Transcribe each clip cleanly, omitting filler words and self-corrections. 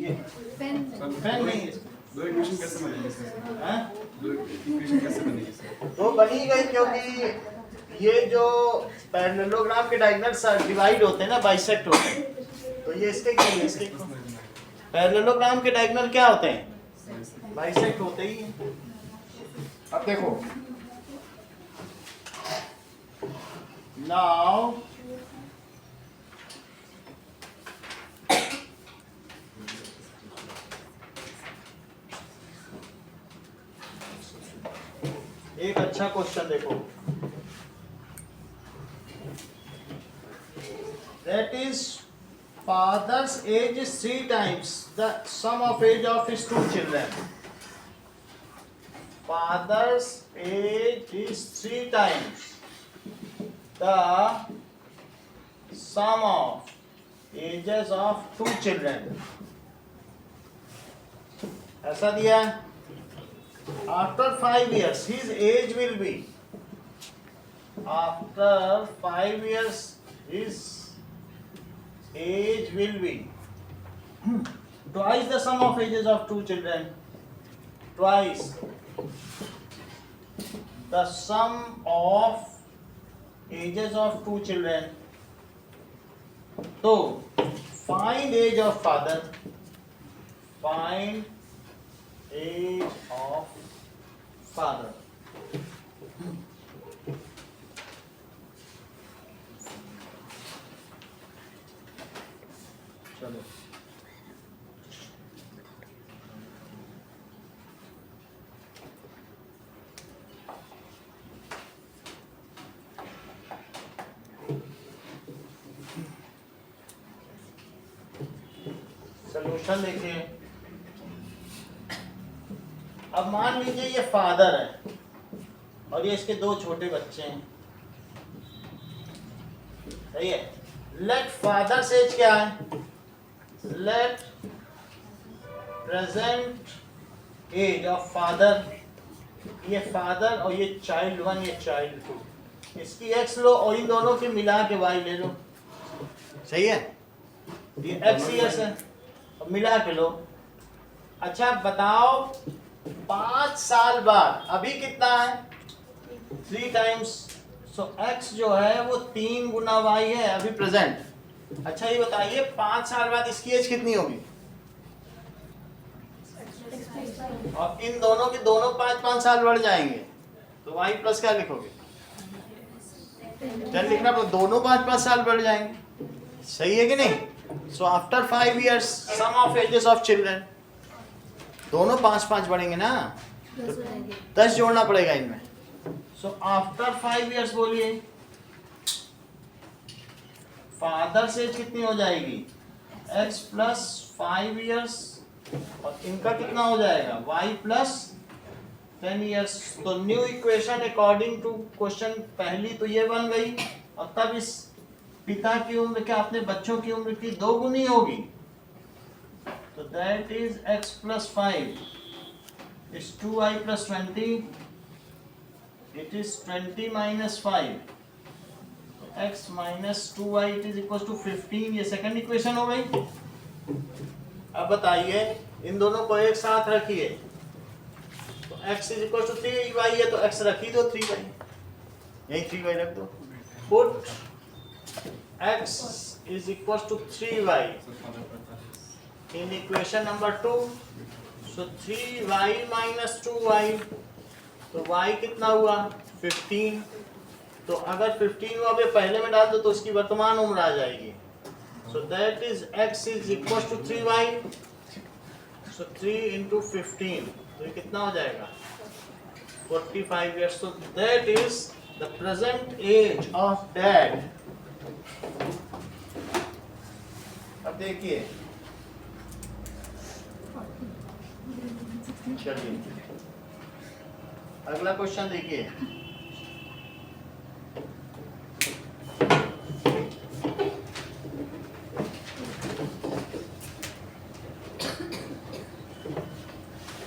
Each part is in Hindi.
ये पेन नहीं है। दो इक्वेशन कैसे बनेगी सर? हैं? दो इक्वेशन कैसे बनेगी सर? तो बनी गई क्योंकि ये जो पैरेललोग्राम के डायगोनल्स डिवाइड होते हैं ना, बाइसेक्ट होते हैं, तो ये इसके क्या है? इसके पैरेललोग्राम के डायगोनल क्या होते हैं? बाइसेक्ट होते ही हैं। अब देखो, नाउ एक अच्छा क्वेश्चन देखो, that is father's age is 3 times the sum of age of his 2 children. Father's age is 3 times the sum of ages of 2 children. ऐसा दिया है। After 5 years his age will be, after 5 years his age will be twice the sum of ages of 2 children, twice the sum of ages of 2 children. So find age of father, find age of father. चलो सॉल्यूशन देखिए। अब मान लीजिए ये फादर है और ये इसके 2 छोटे बच्चे हैं, सही है। लेट फादर्स एज क्या है? Let present age of father, ये फादर और ये चाइल्ड 1, ये चाइल्ड 2, इसकी x लो और इन दोनों की मिला के y ले लो, सही है। ये x ईयर्स है और मिला के लो। अच्छा बताओ 5 साल बाद अभी कितना है? 3 टाइम्स। सो x जो है वो 3 गुना y है अभी प्रेजेंट। अच्छा ये बताइए 5 साल बाद इसकी एज कितनी होगी? और इन दोनों के दोनों 5-5 साल बढ़ जाएंगे, तो y प्लस क्या लिखोगे? 10 लिखना, तो दोनों 5-5 साल बढ़ जाएंगे, सही है कि नहीं? So after 5 years some of ages of children, दोनों 5-5 बढ़ेंगे ना, तो 10 जोड़ना पड़ेगा इनमें। सो आफ्टर 5 years बोलिए फादर से एज कितनी हो जाएगी? x प्लस 5 years और इनका कितना हो जाएगा? y plus 10 years। तो new equation according to question पहली तो ये बन गई, और तब इस पिता की उम्र क्या अपने बच्चों की उम्र की 2 गुनी होगी, तो that is x plus 5 is 2y plus 20, it is 20 minus 5, x minus 2y it is equals to 15। ये सेकंड इक्वेशन हो गई। अब बताइए इन दोनों को एक साथ रखिए, तो x is equals to 3y है, तो x रख ही दो 3y, यही 3y रख दो। Put x is equals to 3y in equation number 2, so 3y minus 2y, तो y कितना हुआ? 15। तो अगर 15 हुआ पे पहले में डाल दो तो उसकी वर्तमान उम्र आ जाएगी। So that is x is equals to 3y, so 3 into 15, तो ये कितना हो जाएगा? 45 years। So that is the present age of dad। अब देखिए, चलिए अगला क्वेश्चन देखिए।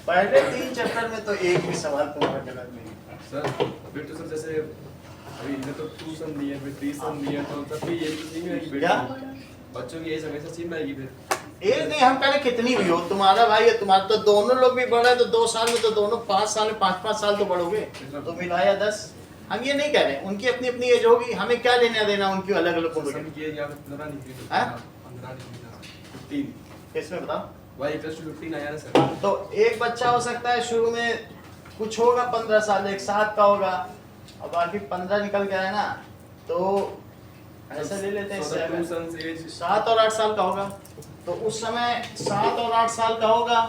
पहले 3 चैप्टर में तो एक भी सवाल तुम्हारा गलत नहीं था सर। फिर तो सर जैसे अभी इधर तो 2 सन दिया, फिर 3 सन दिया, तो तब भी ये तो सेम आएगी क्या? बच्चों की एज हमेशा सेम आएगी फिर। एज नहीं, हम पहले कितनी भी हो, तुम्हारा भाई है, तुम्हारा तो दोनों लोग भी बढ़े तो 2 साल में तो दोनों 5 साल में 5-5 साल तो बढ़ोगे, तो मिलाया 10। हम ये नहीं कह रहे, उनकी अपनी अपनी एज होगी, हमें क्या लेना देना उनकी अलग अलग उम्र सम की एज यहाँ पे 15 निकली तो हाँ? 15 निकली था 15 इसमें बताओ। y = 15 आया ना सर। तो एक बच्चा हो सकता है शुरू में कुछ होगा 15 साल, एक 7 का होगा, और बाकी 15 निकल गया है ना, तो ऐसा ले लेते हैं, So the two sons age 7 और 8 साल का होगा, तो उस समय 7 और 8 साल का होगा,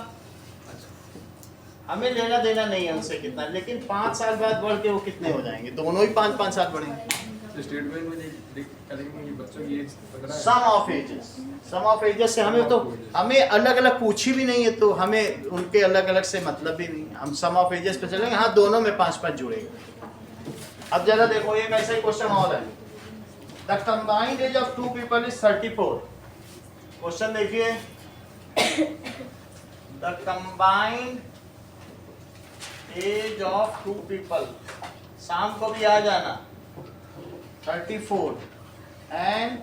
हमें लेना देना नहीं है उनसे कितना, लेकिन 5 साल बाद बढ़ के वो कितने हो जाएंगे, दोनों ही 5-5 साल बढ़ेंगे। स्टेटमेंट में करेंगे कि बच्चों की एज पकड़ा है। सम ऑफ एजेस से हमें तो हमें अलग अलग पूछी भी नहीं है, तो हमें उनके अलग अलग से मतलब भी नहीं, हम सम ऑफ एजेस पे चलेंगे। हाँ, दोनों में 5-5 जुड़ेगा। अब जरा देखो, एक ऐसा ही क्वेश्चन और है, the combined age of 2 people is 34। Question देखिए, the combined age of 2 people, शाम को भी आ जाना, 34, and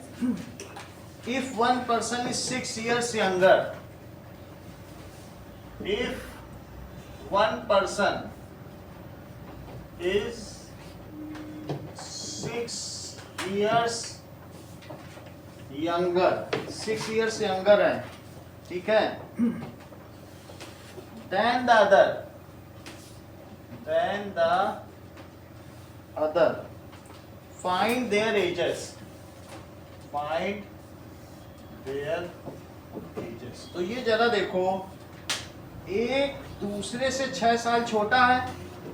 if one person is 6 years younger, if one person is 6 years younger, 6 years younger है, ठीक है, than the other, find their ages, तो ये जरा देखो, एक दूसरे से 6 साल छोटा है,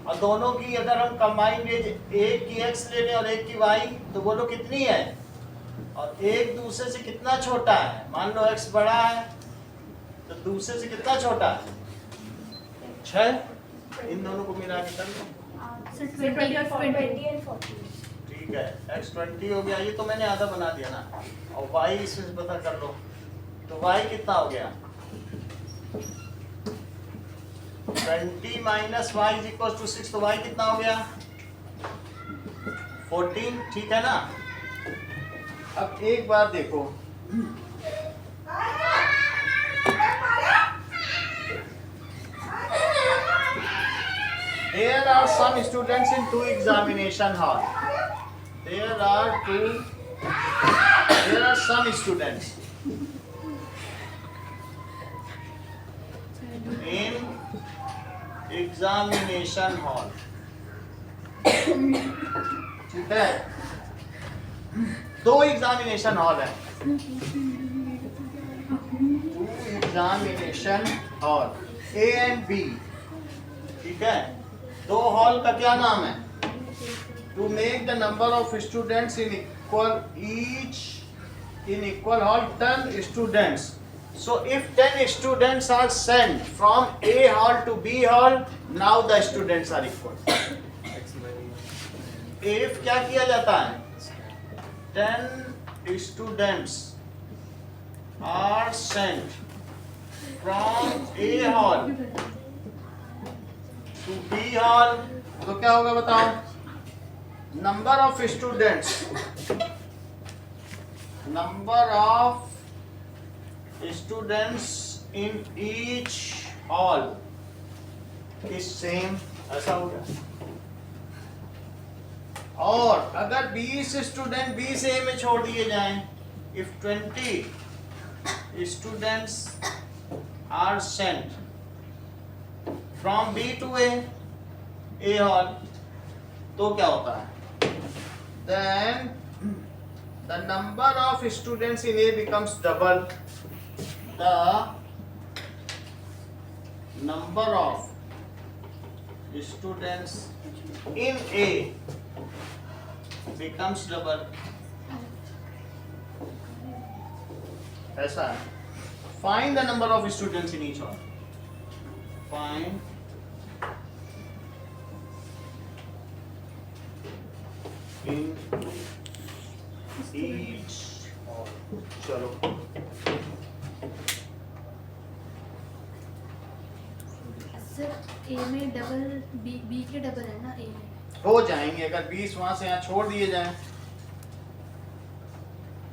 और दोनों की अगर हम कंबाइंड एज, एक की x ले लें और एक की y, तो बोलो कितनी है, और एक दूसरे से कितना छोटा है, मान लो x बड़ा है तो दूसरे से कितना छोटा है, 6, इन दोनों को मिला के कर लो, 20 and 40। ठीक है, x 20 हो गया, ये तो मैंने आधा बना दिया ना, और y इसमें पता कर लो, तो y कितना हो गया, 20 minus y is equals to 6, तो y कितना हो गया, 14, ठीक है ना। अब एक बार देखो, there are some students in 2 examination hall. There are some students in examination hall. ठीक है, 2 एग्जामिनेशन हॉल है, 2 examination hall, A and B, ठीक है, 2 हॉल का क्या नाम है, to make the number of students in equal hall 10 students. So if 10 students are sent from A hall to B hall, now the students are equal. If क्या किया जाता है, 10 students are sent from A hall to B hall, तो क्या होगा बताओ, number of students in each hall is same, ऐसा हो गया। और अगर 20 स्टूडेंट B से A में छोड़ दिए जाएं, if 20 students are sent from B to A hall, तो क्या होता है, then the number of students in A becomes double, the number of students in A becomes double, ऐसा है। Find the number of students in each hall. Find in each hall. चलो, सर ए में डबल, बी के डबल है ना, ए में हो जाएंगे, अगर 20 वहां से यहाँ छोड़ दिए जाएं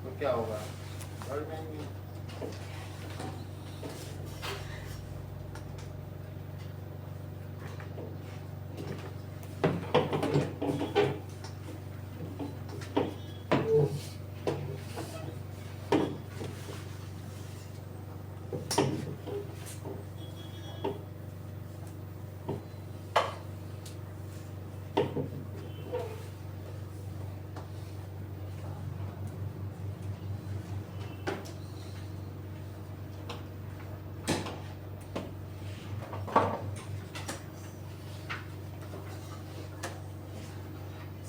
तो क्या होगा, बढ़ जाएंगे।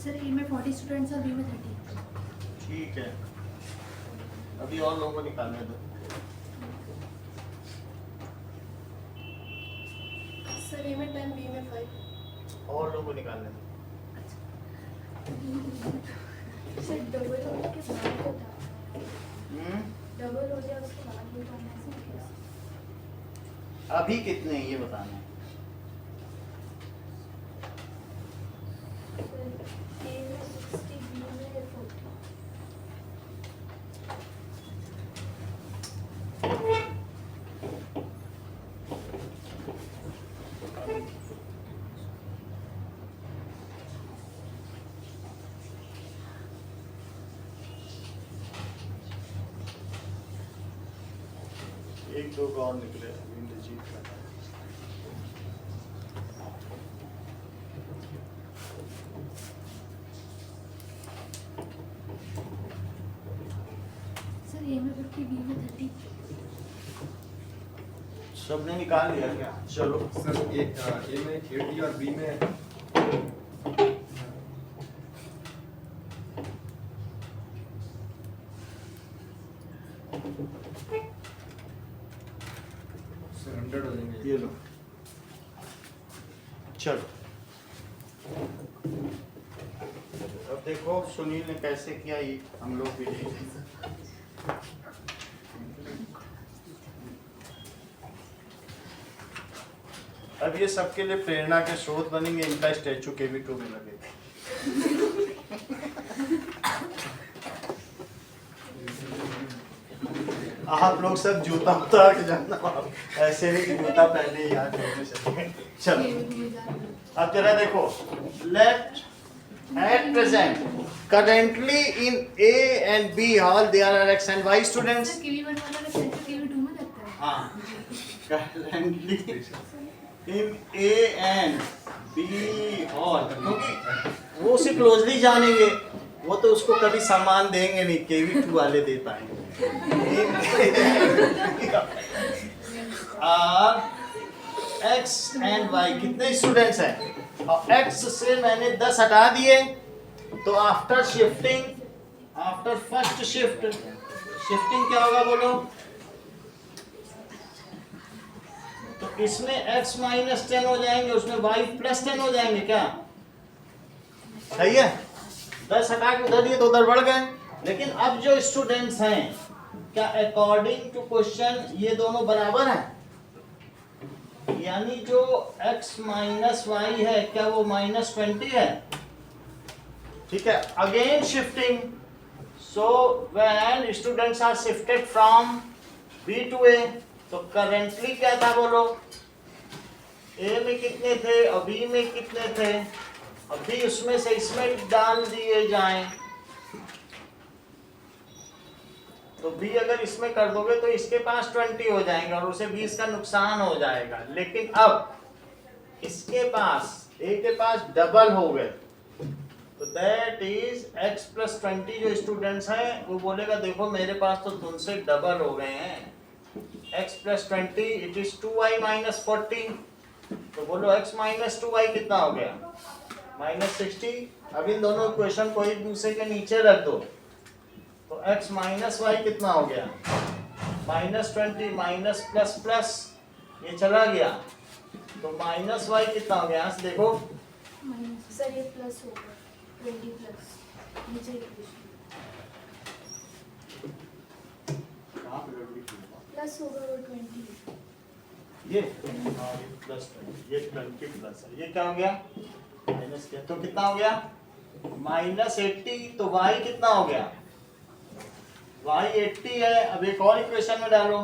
सर ए में 40 स्टूडेंट्स और बी में 30। ठीक है, अभी और लोगों को निकालने दो। सर ए में 10 बी में 5। और लोगों को निकालने दो। सर डबल होने के बाद होता है, हम्म, डबल हो जाए उसके बाद भी करना है सर कैसे? अभी कितने हैं ये बताना है। सर ए में 60 बी में 40। एक दो का और निकले, इंद्रजीत का था। सर ए में 50 बी में 30। सबने निकाल लिया क्या? चलो सर ए में 80 और बी में सर 100 हो जाएंगे। ये लो, चलो अब देखो सुनील ने कैसे किया, ये हम लोग भी देखें। अब ये सबके लिए प्रेरणा के स्रोत बनेंगे, इनका स्टैचू KV2 में लगेगा। आप लोग सब जूता उतार के जाना, ऐसे नहीं कि जूता पहले ही याद होने से। चलो अब जरा देखो, late at present currently in A and B hall there are X and Y students। Sir KV 1 वाला का सेंटर केवी 2 में लगता है। हाँ, currently in A and B hall, क्योंकि वो उसे क्लोजली जानेंगे, वो तो उसको कभी सामान देंगे नहीं, KV2 वाले दे पाएंगे। X and Y कितने स्टूडेंट्स हैं, और X से मैंने 10 हटा दिए, तो after shifting, after first shifting क्या होगा बोलो? तो इसमें x माइनस 10 हो जाएंगे, उसमें y प्लस 10 हो जाएंगे। क्या सही है? 10 हटा के उधर दिए तो उधर बढ़ गए। लेकिन अब जो स्टूडेंट्स हैं, क्या अकॉर्डिंग टू क्वेश्चन ये दोनों बराबर हैं? यानी जो x माइनस वाई है, क्या वो माइनस 20 है? ठीक है, again shifting, so when students are shifted from B to A, तो करेंटली क्या था बोलो? A में कितने थे और B में कितने थे, अभी उसमें से इसमें डाल दिए जाएं, तो B अगर इसमें कर दोगे तो इसके पास 20 हो जाएंगे और उसे 20 का नुकसान हो जाएगा। लेकिन अब इसके पास, A के पास डबल हो गए, तो दैट इज x प्लस 20। जो स्टूडेंट्स हैं वो बोलेगा देखो मेरे पास तो तुमसे डबल हो गए हैं, x plus 20 it is 2y minus 40। तो बोलो x माइनस 2y कितना हो गया? माइनस 60। अब इन दोनों इक्वेशन को एक दूसरे के नीचे रख दो, तो x माइनस वाई कितना हो गया? माइनस 20 माइनस प्लस प्लस, ये चला गया, तो माइनस वाई कितना हो गया? यहाँ से देखो, सर ये प्लस होगा 20 प्लस नीचे कहाँ पे गड़बड़ी की है? प्लस होगा वो 20। ये हाँ, ये प्लस 20, ये 20 प्लस है, ये क्या हो गया? माइनस क्या, तो कितना हो गया? माइनस 80। तो y कितना हो गया? y 80 है। अब एक और इक्वेशन में डालो,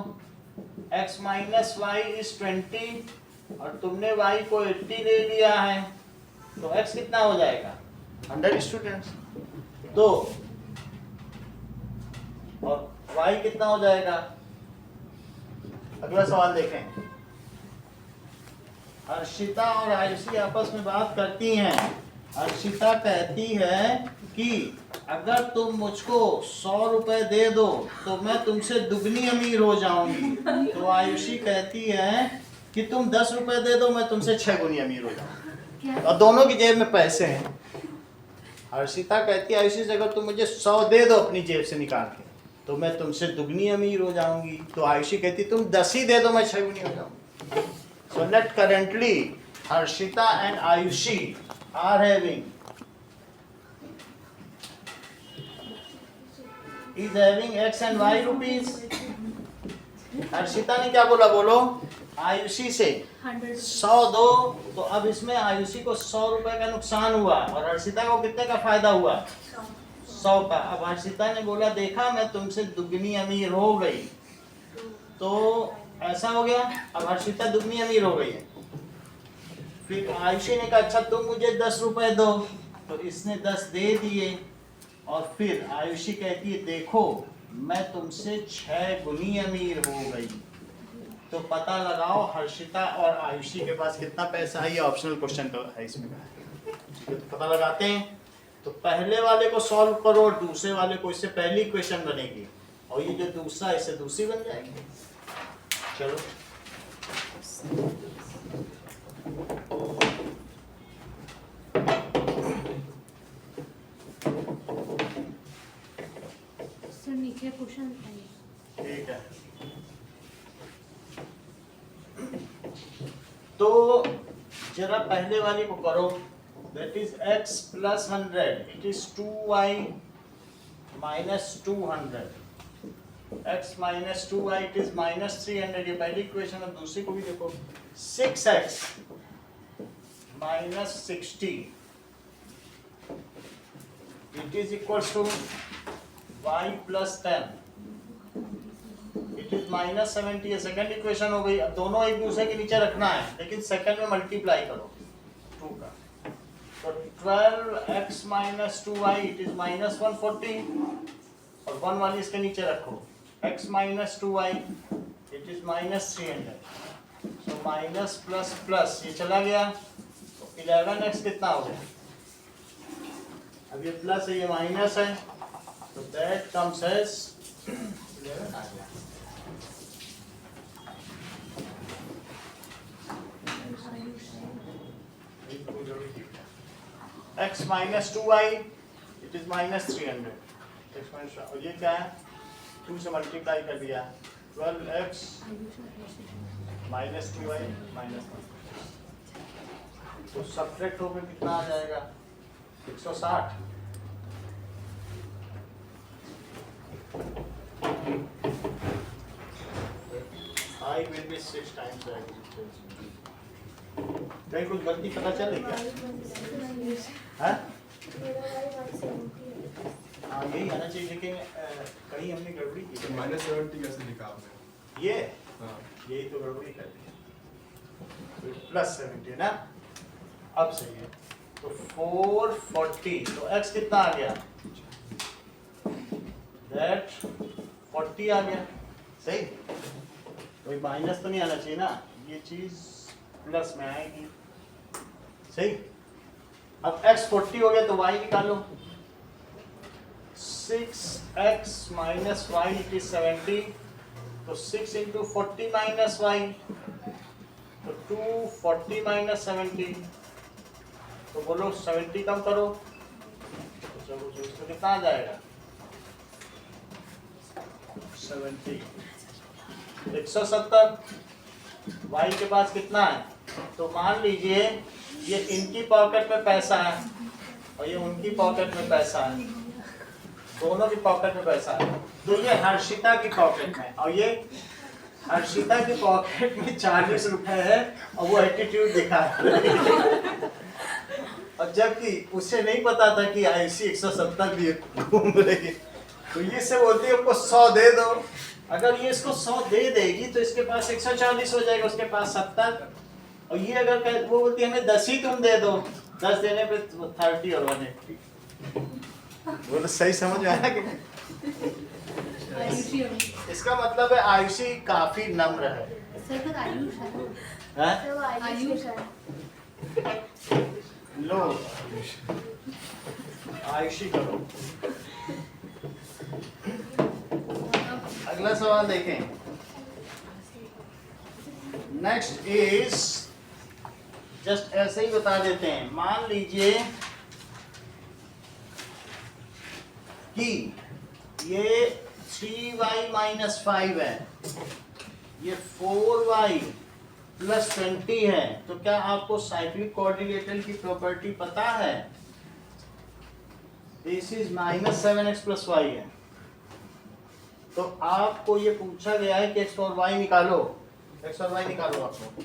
x माइनस वाई इज 20 और तुमने y को 80 ले लिया है, तो x कितना हो जाएगा? 100 स्टूडेंट्स। तो और y कितना हो जाएगा? अगला सवाल देखें। हर्षिता और आयुषी आपस में बात करती हैं। हर्षिता कहती है कि अगर तुम मुझको 100 रुपए दे दो तो मैं तुमसे दुगनी अमीर हो जाऊंगी। तो आयुषी कहती है कि तुम 10 रुपए दे दो मैं तुमसे 6 गुनी अमीर हो जाऊंगी। क्या? और दोनों की जेब में पैसे हैं। हर्षिता कहती है आयुषी से अगर तुम मुझे 100 दे दो अपनी जेब से निकाल के तो मैं तुमसे दुगनी अमीर हो जाऊंगी। तो आयुषी कहती तुम 10 ही दे दो मैं 6 गुनी हो जाऊंगी। So let currently Harshita and Ayushi are having X and Y rupees. Harshita ने क्या बोला बोलो? आयुषी से 100 दो। तो अब इसमें आयुषी को 100 रुपए का नुकसान हुआ और हर्षिता को कितने का फायदा हुआ? 100 का। अब हर्षिता ने बोला देखा मैं तुमसे दुगनी अमीर हो गई। तो ऐसा हो गया, अब हर्षिता दुगनी अमीर हो गई है। फिर आयुषी ने कहा अच्छा तुम मुझे 10 रुपए दो। तो इसने 10 दे दिए और फिर आयुषी कहती है देखो मैं तुमसे 6 गुनी अमीर हो गई। तो पता लगाओ हर्षिता और आयुषी के पास कितना पैसा है। ये ऑप्शनल क्वेश्चन है इसमें का है। तो पता लगाते हैं। तो पहले वाले को सॉल्व करो और दूसरे वाले को इससे पहली इक्वेशन बनेगी और ये जो दूसरा इससे दूसरी बन जाएगी। चलो सर नीचे क्वेश्चन ठीक है। तो जरा पहले वाली को करो। That is x plus 100 it is 2y minus 200। x minus 2y it is minus 300। ये पहली इक्वेशन है। दूसरी को भी देखो 6x minus 60 it is equal to y plus 10 it is minus 70। ये सेकंड इक्वेशन हो गई। अब दोनों एक दूसरे के नीचे रखना है लेकिन सेकंड में मल्टीप्लाई करो 2 का। तो 12x minus 2y it is minus 140 और 1 वाली इसके नीचे रखो। x minus 2y it is minus 300। So minus plus plus ये चला गया। तो 11x कितना हो गया? अब ये प्लस है ये माइनस है तो दैट कम्स एज 11 आ गया। x minus 2y it is minus 300। x minus और ये क्या है? 2 से मल्टीप्लाई कर दिया 12x माइनस 2y माइनस 1। तो सब्ट्रैक्ट होकर कितना आ जाएगा? 160। I will be 6 times कहीं कुछ गलती पता चले क्या? हाँ यही आना चाहिए लेकिन कहीं हमने गड़बड़ी की। तो -70 कैसे लिखा आपने? ये हाँ यही तो गड़बड़ी कर दी। प्लस 70 ना अब सही है। तो 440 तो x कितना आ गया? दैट 40 आ गया। सही कोई माइनस तो नहीं आना चाहिए ना। ये चीज प्लस में आएगी। सही। अब x 40 हो गया तो y निकालो। 6x minus y it is 70। तो 6 इंटू 40 माइनस y तो 240 माइनस 70। तो बोलो 70 कम करो तो चलो इसमें कितना आ जाएगा? 70 170। y के पास कितना है? तो मान लीजिए ये इनकी पॉकेट में पैसा है और ये उनकी पॉकेट में पैसा है। दोनों की पॉकेट में पैसा है। तो ये हर्षिता की पॉकेट में और ये हर्षिता की पॉकेट में 40 रुपए है और वो एटीट्यूड दिखा है। और जबकि उसे नहीं पता था कि आयुषी 170 भी घूम रही। तो ये से बोलती है हमको 100 दे दो। अगर ये इसको 100 दे देगी तो इसके पास 140 हो जाएगा, उसके पास 70। और ये अगर वो बोलती है हमें 10 ही तुम दे दो, 10 देने पे 30 और 180। वो तो सही समझ में आया कि इसका मतलब है आयुषी काफी नम्र है। सर पर आयुष है है सब आयुष आयुष। लिखा है। लो आयुषी करो। अगला सवाल देखें। नेक्स्ट इज जस्ट ऐसे ही बता देते हैं। मान लीजिए कि ये 3y - 5 है, ये 4y + 20 है। तो क्या आपको साइक्लिक कोऑर्डिनेटर की प्रॉपर्टी पता है? दिस इज -7x + y है। तो आपको ये पूछा गया है कि x और y निकालो। x और y निकालो आपको।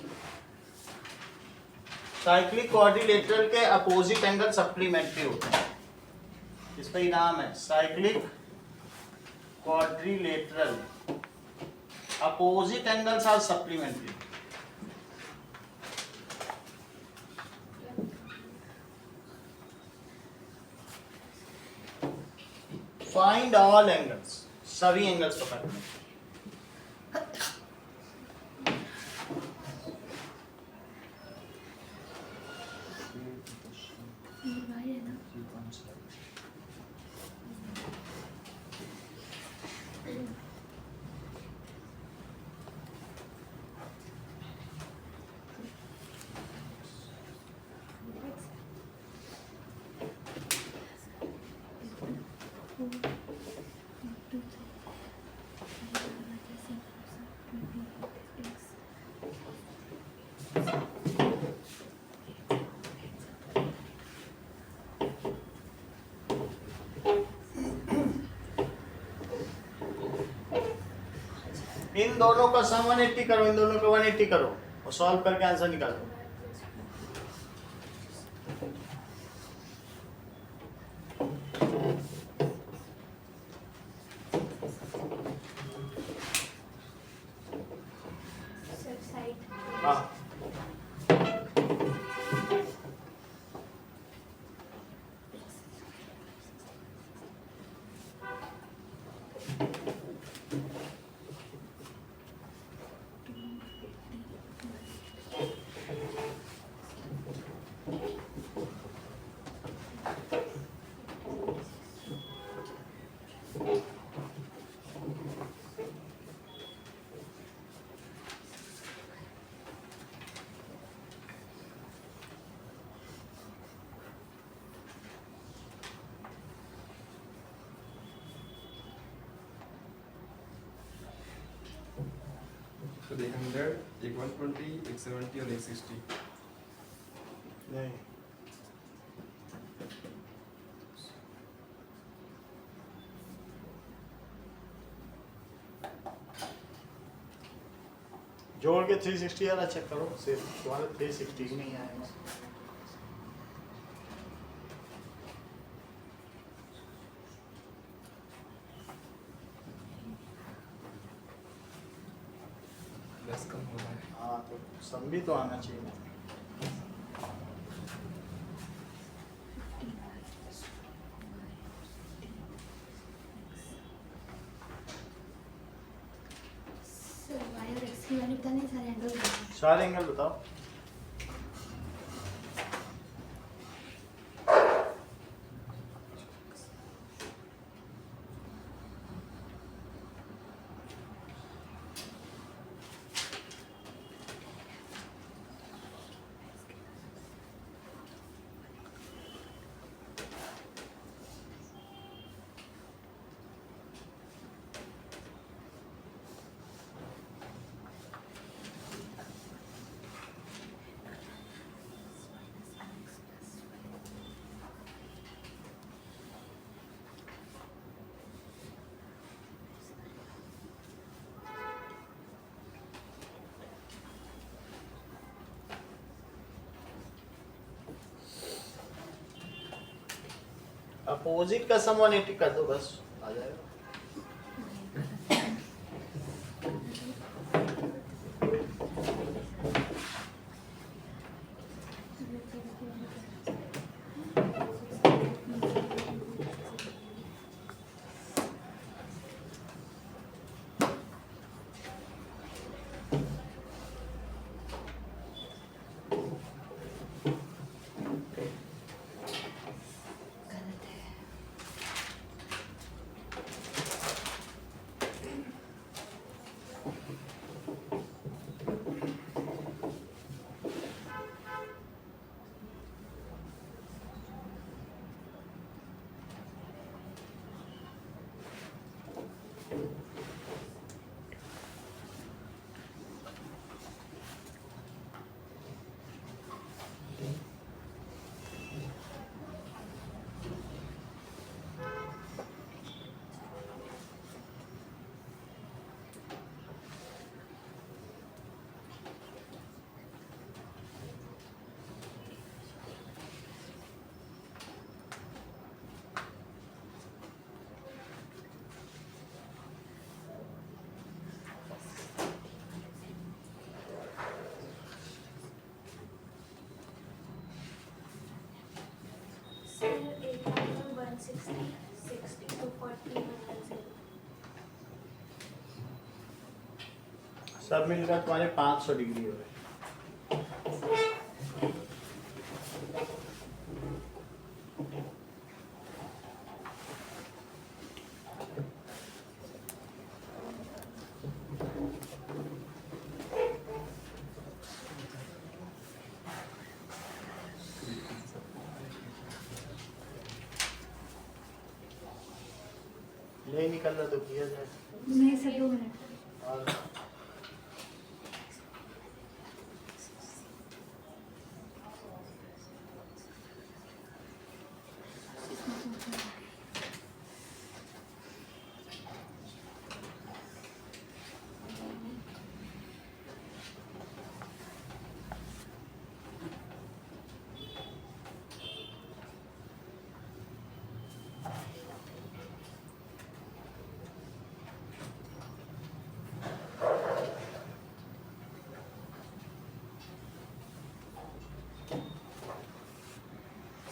साइक्लिक कोऑर्डिनेटर के अपोजिट एंगल सप्लीमेंट्री होते हैं। इसका ही नाम है cyclic quadrilateral. Opposite angles are supplementary. Find all angles, सभी एंगल्स पकड़ने। भाई है ना इन दोनों का सम 180 करो, इन दोनों का 180 करो और सॉल्व करके आंसर निकालो। सब साइड हाँ तो 100, एक 120, एक 70 और एक 60। नहीं जोड़ के 360 वाला चेक करो, सिर्फ तुम्हारे 360 ही नहीं आएगा। प्लस कम हो रहा है। हाँ तो सम भी तो आना चाहिए। सर वाई और एक्स की वैल्यू पता नहीं सारे एंगल बताओ। सारे एंगल बताओ। अपोजिट का सम 180 कर दो, बस आ जाएगा। सब मिलकर तुम्हारे 500 डिग्री हो गए। नहीं निकलना तो किया जाए। नहीं सर 2 मिनट। और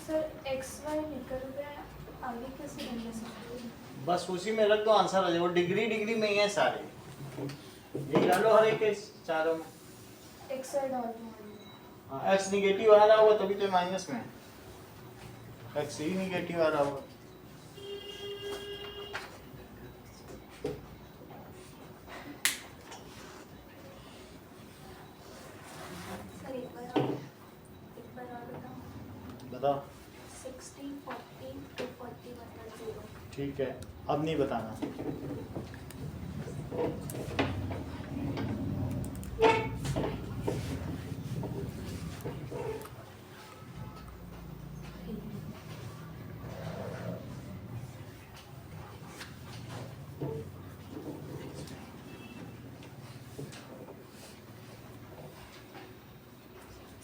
सर एक्स वाई निकल गया, आगे कैसे बनना सकते हैं? बस उसी में रख दो, आंसर आ जाए। वो डिग्री डिग्री में ही है सारे, ये डालो हर एक के चारों में। एक्स वाई डाल दूँ। हाँ, एक्स निगेटिव आ रहा होगा तभी तो माइनस में है। एक्स ही निगेटिव आ रहा होगा। सर एक बार और बताओ। बताओ। 60 40 240 110। ठीक है, अब नहीं बताना।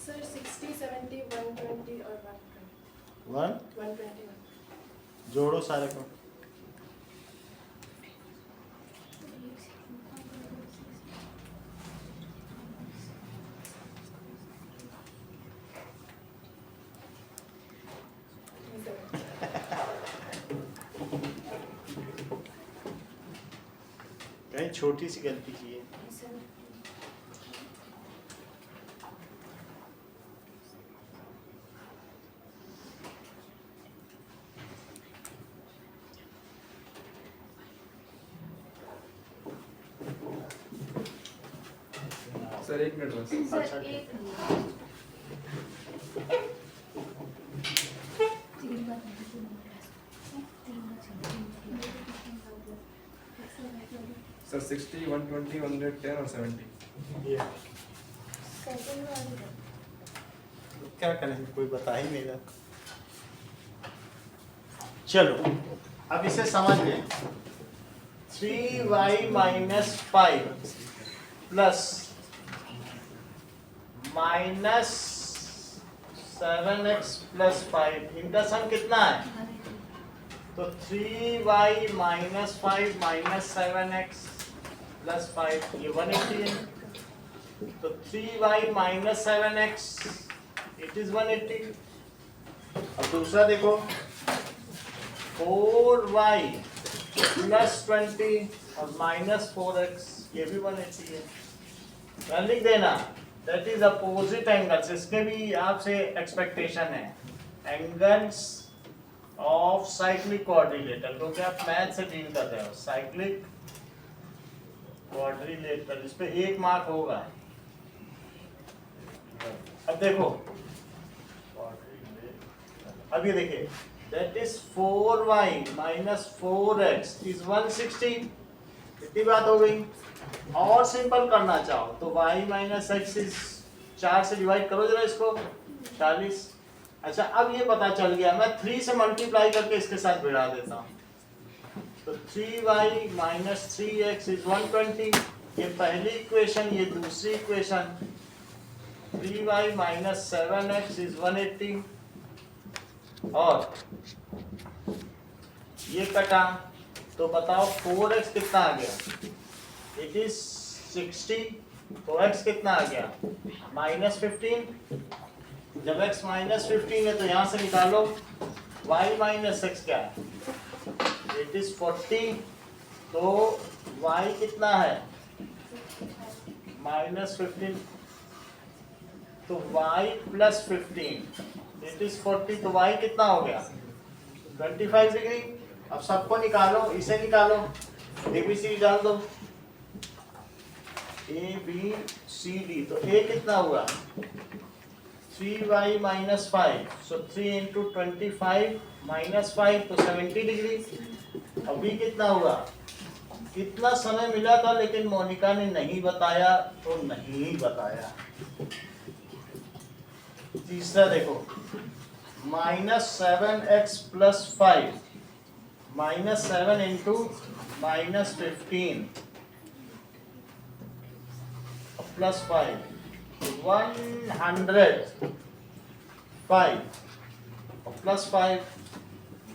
सर 60 70 120 और 121 जोड़ो सारे को। कहीं छोटी सी गलती की है। सर सर 1 मिनट बस। अच्छा, सर ठीक। एक तीन बार सर 60 120 110 और 70। ये सेकंड वाली है। क्या करें, कोई बता ही नहीं रहा। चलो अब इसे समझ लें। 3y minus 5 plus minus 7x plus 5, इनका सम कितना है? तो 3y minus 5 minus 7x plus 5, ये 180 है। तो 3y minus 7x it is 180। अब दूसरा देखो, 4y प्लस 20 और माइनस 4x, ये भी 180 है। यहाँ लिख देना दैट इज अपोजिट एंगल्स। इसके भी आपसे एक्सपेक्टेशन है एंगल्स ऑफ साइक्लिक क्वाड्रिलेटरल, क्योंकि आप मैथ से डील कर रहे हो। साइक्लिक क्वाड्रिलेटरल, इस पे 1 मार्क होगा। अब देखो, अब ये देखिए, that is 4y minus 4x is 160। इतनी बात हो गई। और सिंपल करना चाहो तो y माइनस एक्स इज 4 से डिवाइड करो जरा इसको, 40। अच्छा, अब ये पता चल गया, मैं 3 से मल्टीप्लाई करके इसके साथ भिड़ा देता हूँ। तो 3y माइनस 3x इज 120, ये पहली इक्वेशन, ये दूसरी equation. 3y minus 7x is 180 और ये कटा, तो बताओ 4x कितना आ गया? इट इज 60, तो x कितना आ गया? माइनस 15। जब x माइनस 15 है तो यहाँ से निकालो y माइनस x क्या है? इट इज 40, तो y कितना है? माइनस 15 तो y प्लस 15 इट इज 40 तो y कितना हो गया 25 डिग्री। अब सबको निकालो, इसे निकालो, ABCD डाल दो ABCD तो A कितना हुआ 3y माइनस 5 सो 3 इंटू 25 माइनस 5 तो 70 डिग्री। अब B कितना हुआ, इतना समय मिला था लेकिन मोनिका ने नहीं बताया तो नहीं बताया। तीसरा देखो -7x plus 5 -7 into -15 plus 5 105 plus 5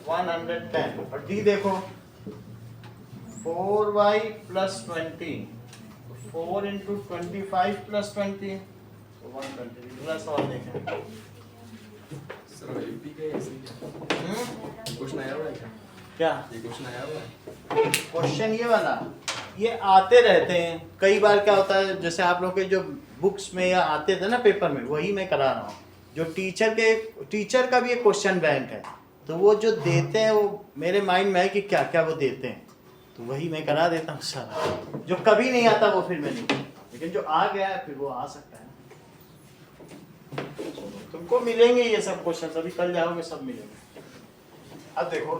110 और डी देखो 4y plus 20 4 into 25 plus 20 120 plus और देखें सर यूपी का ऐसे ही क्वेश्चन आया हुआ है क्या? क्या ये क्वेश्चन आया हुआ है? क्वेश्चन ये वाला ये आते रहते हैं कई बार। क्या होता है जैसे आप लोग के जो बुक्स में या आते थे ना पेपर में, वही मैं करा रहा हूँ। जो टीचर का भी एक क्वेश्चन बैंक है, तो वो जो देते हैं वो मेरे माइंड में है कि क्या क्या वो देते हैं, तो वही मैं करा देता हूँ सारा। जो कभी नहीं आता वो फिर मैं नहीं, लेकिन जो आ गया है फिर वो आ सकता है। तुमको मिलेंगे ये सब क्वेश्चन, अभी कल जाओगे सब मिलेंगे। अब देखो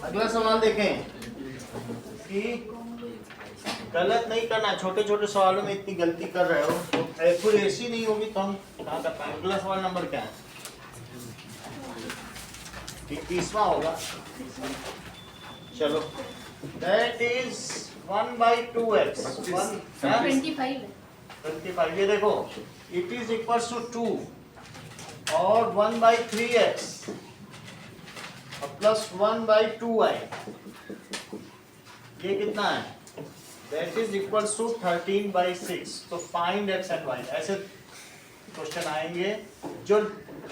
अगला सवाल देखें कि गलत नहीं करना। छोटे छोटे सवालों में इतनी गलती कर रहे हो तो एक्यूरेसी नहीं होगी तो हम कहाँ कर पाएंगे। अगला सवाल नंबर क्या है, 30वां होगा। चलो दैट इज 1/2x 25 है। 25। ये देखो इट इज इक्वल्स टू 2 और 1/3x प्लस 1/2y ये कितना है, दैट इज इक्वल्स टू 13/6। तो फाइंड x एंड y। ऐसे क्वेश्चन आएंगे जो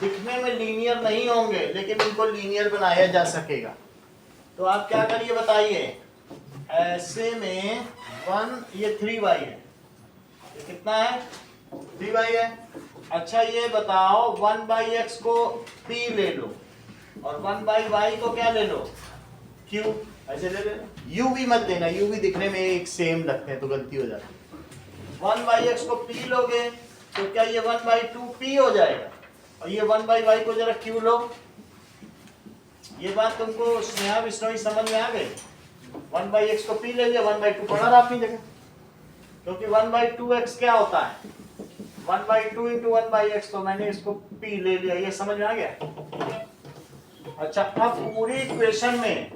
दिखने में लीनियर नहीं होंगे लेकिन उनको लीनियर बनाया जा सकेगा। तो आप क्या करिए बताइए, ऐसे में 1 ये 3y है, ये कितना है 3y है। अच्छा ये बताओ 1/x को p ले लो और 1/y को क्या ले लो q, ऐसे ले लेना। u भी मत लेना, u भी दिखने में एक सेम लगते हैं तो गलती हो जाती है। 1/x को p लोगे तो क्या ये 1/2p हो जाएगा, और ये 1/y को जरा q लो। ये बात तुमको स्नेहा विष्णोई समझ में आ गई। 1/x को p ले लिया, 1/2 पढ़ा रहा अपनी जगह, क्योंकि 1/2x क्या होता है 1/2 इंटू 1/x, तो मैंने इसको p ले लिया। ये समझ में आ गया। अच्छा अब पूरी इक्वेशन में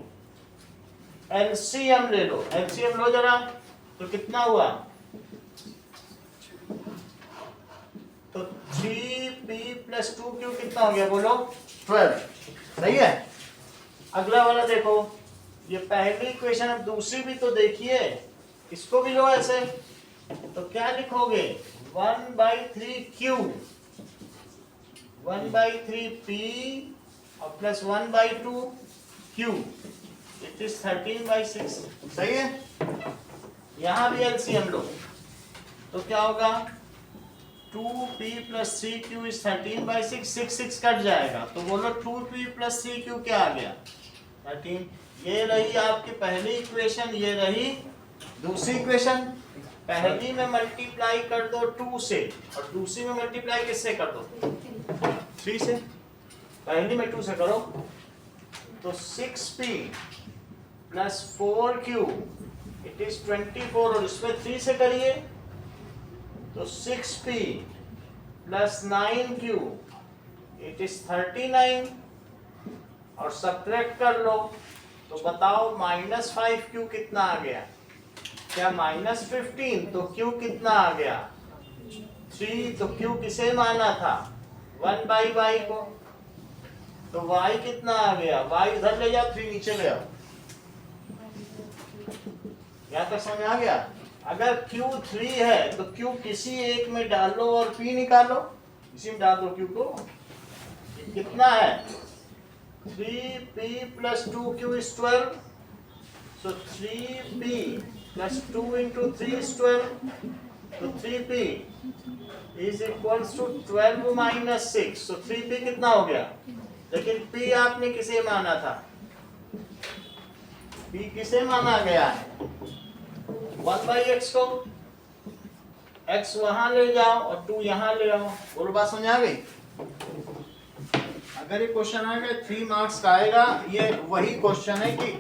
एलसीएम ले लो, एलसीएम लो जरा, तो कितना हुआ, तो 3p प्लस 2q कितना हो गया बोलो 12। सही है। अगला वाला देखो, ये पहली इक्वेशन, अब दूसरी भी तो देखिए, इसको भी लो ऐसे, तो क्या लिखोगे 1/3q 1/3p और प्लस 1/2q इट इज 13/6। सही है। यहां भी एलसीएम लो तो क्या होगा 2p plus 3q is 13/6। 6 cut जाएगा तो बोलो 2p प्लस 3q क्या आ गया 13। ये रही आपकी पहली इक्वेशन, ये रही दूसरी इक्वेशन। पहली में मल्टीप्लाई कर दो 2 से और दूसरी में मल्टीप्लाई किससे कर दो 3 से। पहली में 2 से करो तो 6p plus 4q it is 24 और इसमें 3 से करिए तो 6p plus 9q it is 39 और सब्ट्रैक्ट कर लो तो बताओ -5q कितना आ गया, क्या -15, तो q कितना आ गया 3, तो q किसे माना था 1/y को, तो y कितना आ गया, y इधर ले जाओ 3 नीचे ले आओ। यहाँ तक समझ आ गया। अगर q 3 है तो q किसी एक में डाल लो और p निकालो, इसी में डाल दो q को। कितना है 3p plus 2q is 12. So 3p plus 2 into 3 is 12. So 3p is equals to 12 minus 6. So 3p कितना हो गया? लेकिन p आपने किसे माना था? p किसे माना गया है? 1 by x को x वहां ले जाओ और 2 यहाँ ले आओ। बोलो बात समझ आ गई? अगर ये क्वेश्चन आएगा 3 मार्क्स का आएगा। ये वही क्वेश्चन है कि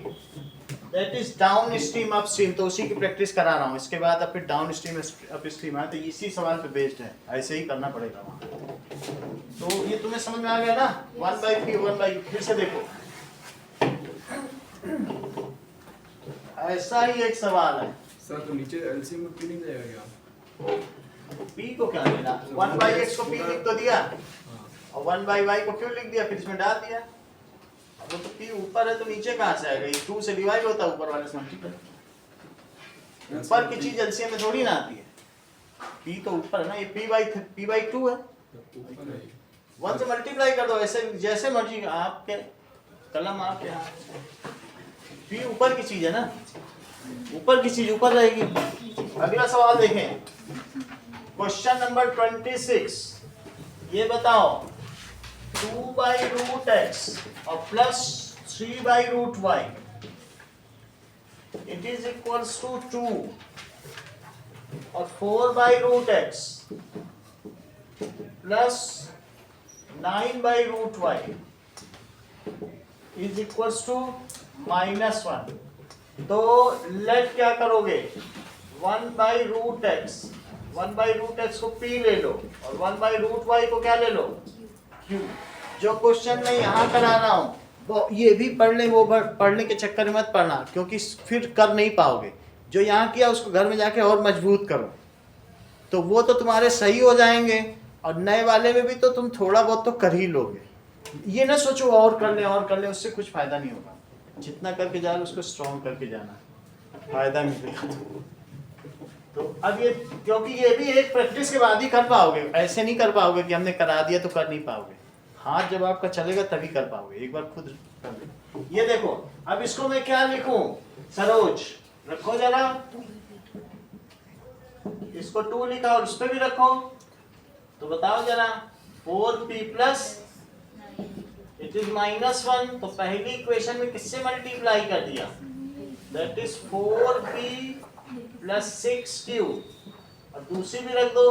that is down stream up stream, तो उसी की प्रैक्टिस करा रहा हूँ। इसके बाद अब फिर डाउन स्ट्रीम अप स्ट्रीम है, तो इसी सवाल पे बेस्ड है, ऐसे ही करना पड़ेगा वहाँ। तो ये तुम्हें समझ में आ गया ना? 1 by p 1 by u। फिर से देखो, ऐसा ही एक सवाल है। सर तो नीचे एलसीएम में क्यों नहीं जाएगा क्या? p को क्या लेना? 1 by x को p लिख तो दिया और 1 by y को क्यों लिख दिया? फिर इसमें डाल दिया। अब वो तो p ऊपर है तो नीचे कहाँ से आएगा? ये 2 से डिवाइड होता है, ऊपर वाले से मल्टीप्लाई। ऊपर की चीज एलसीएम में थोड़ी ना आती है। p तो ऊपर है ना, ये p by 2 है। ऊपर है 1 से मल्टीप्लाई कर दो, ऐसे जैसे मर्जी, आपके कलम आपके हाथ। p ऊपर की चीज है ना, ऊपर की चीज ऊपर रहेगी। अगला सवाल देखें, क्वेश्चन नंबर 26। ये बताओ 2 by root x और plus 3 by root y it is equals to 2 और 4 by root x plus 9 by root y is equals to -1। तो लेट क्या करोगे? 1 by root x, 1 by root x को p ले लो और 1 by root y को क्या ले लो? q। जो क्वेश्चन मैं यहाँ करा रहा हूँ वो ये भी पढ़ ले, वो पढ़ने के चक्कर में मत पढ़ना, क्योंकि फिर कर नहीं पाओगे। जो यहाँ किया उसको घर में जाके और मजबूत करो, तो वो तो तुम्हारे सही हो जाएंगे और नए वाले में भी तो तुम थोड़ा बहुत तो कर ही लोगे। ये ना सोचो और कर ले, उससे कुछ फायदा नहीं होगा। जितना करके जा रहे उसको स्ट्रॉन्ग करके जाना, फायदा मिलेगा। तो अब ये, क्योंकि ये भी एक प्रैक्टिस के बाद ही कर पाओगे, ऐसे नहीं कर पाओगे कि हमने करा दिया तो कर नहीं पाओगे। हाथ जब आपका चलेगा तभी कर पाओगे, एक बार खुद कर लो। ये देखो, अब इसको मैं क्या लिखूं? सरोज रखो जरा, इसको 2 लिखा और उस पे भी रखो, तो बताओ जरा। 4p प्लस इट इज -1, तो पहली इक्वेशन में किससे मल्टीप्लाई कर दिया? That is 4p plus 6q, और दूसरी भी रख दो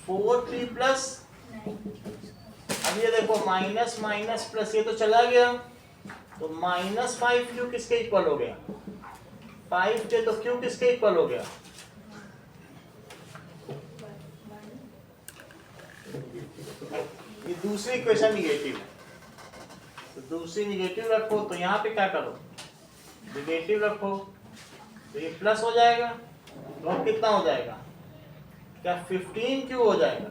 4p प्लस। अब ये देखो माइनस माइनस प्लस, ये तो चला गया, तो -5q किसके इक्वल हो गया? 5 थे तो q किसके इक्वल हो गया? ये दूसरी इक्वेशन निगेटिव है, तो दूसरी निगेटिव रखो, तो यहाँ पे क्या करो? निगेटिव रखो, तो ये प्लस हो जाएगा, तो अब कितना हो जाएगा? क्या 15q हो जाएगा?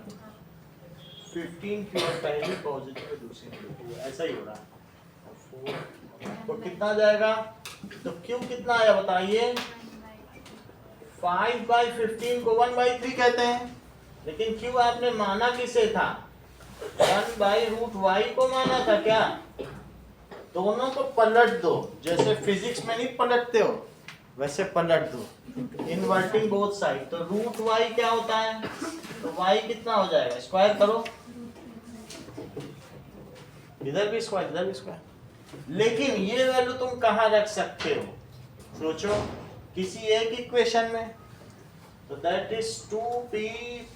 15q पहली पॉजिटिव दूसरी नेगेटिव, ऐसा ही हो रहा है। तो कितना आ जाएगा? तो q कितना आया बताइए? 5 by 15 को 1 by 3 कहते हैं, लेकिन q आपने माना किसे था? 1 by root y को माना था क्या? दोनों को पलट दो, जैसे फिजिक्स में नहीं पलटते हो वैसे पलट दो, इन्वर्टिंग बोथ साइड। तो रूट y क्या होता है? तो y कितना हो जाएगा? स्क्वायर करो, इधर भी स्क्वायर इधर भी स्क्वायर। लेकिन ये वैल्यू तुम कहाँ रख सकते हो? सोचो, किसी एक इक्वेशन में, तो that is 2p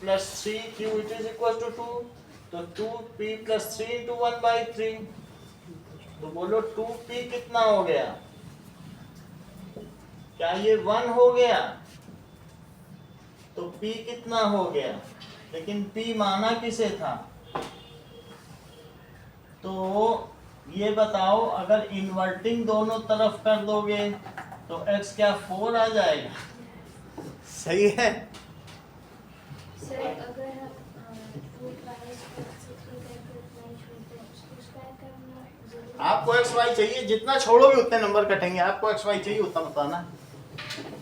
plus 3q it is equal to 2, तो 2p प्लस 3 इंटू 1 बाई 3। तो बोलो 2p कितना हो गया? क्या ये 1 हो गया? तो p कितना हो गया? लेकिन p माना किसे था? तो ये बताओ, अगर इन्वर्टिंग दोनों तरफ कर दोगे तो x क्या 4 आ जाएगा? सही है? सर अगर आपको एक्स वाई चाहिए, जितना छोड़ोगे उतने नंबर कटेंगे। आपको एक्स वाई चाहिए उतना बताना।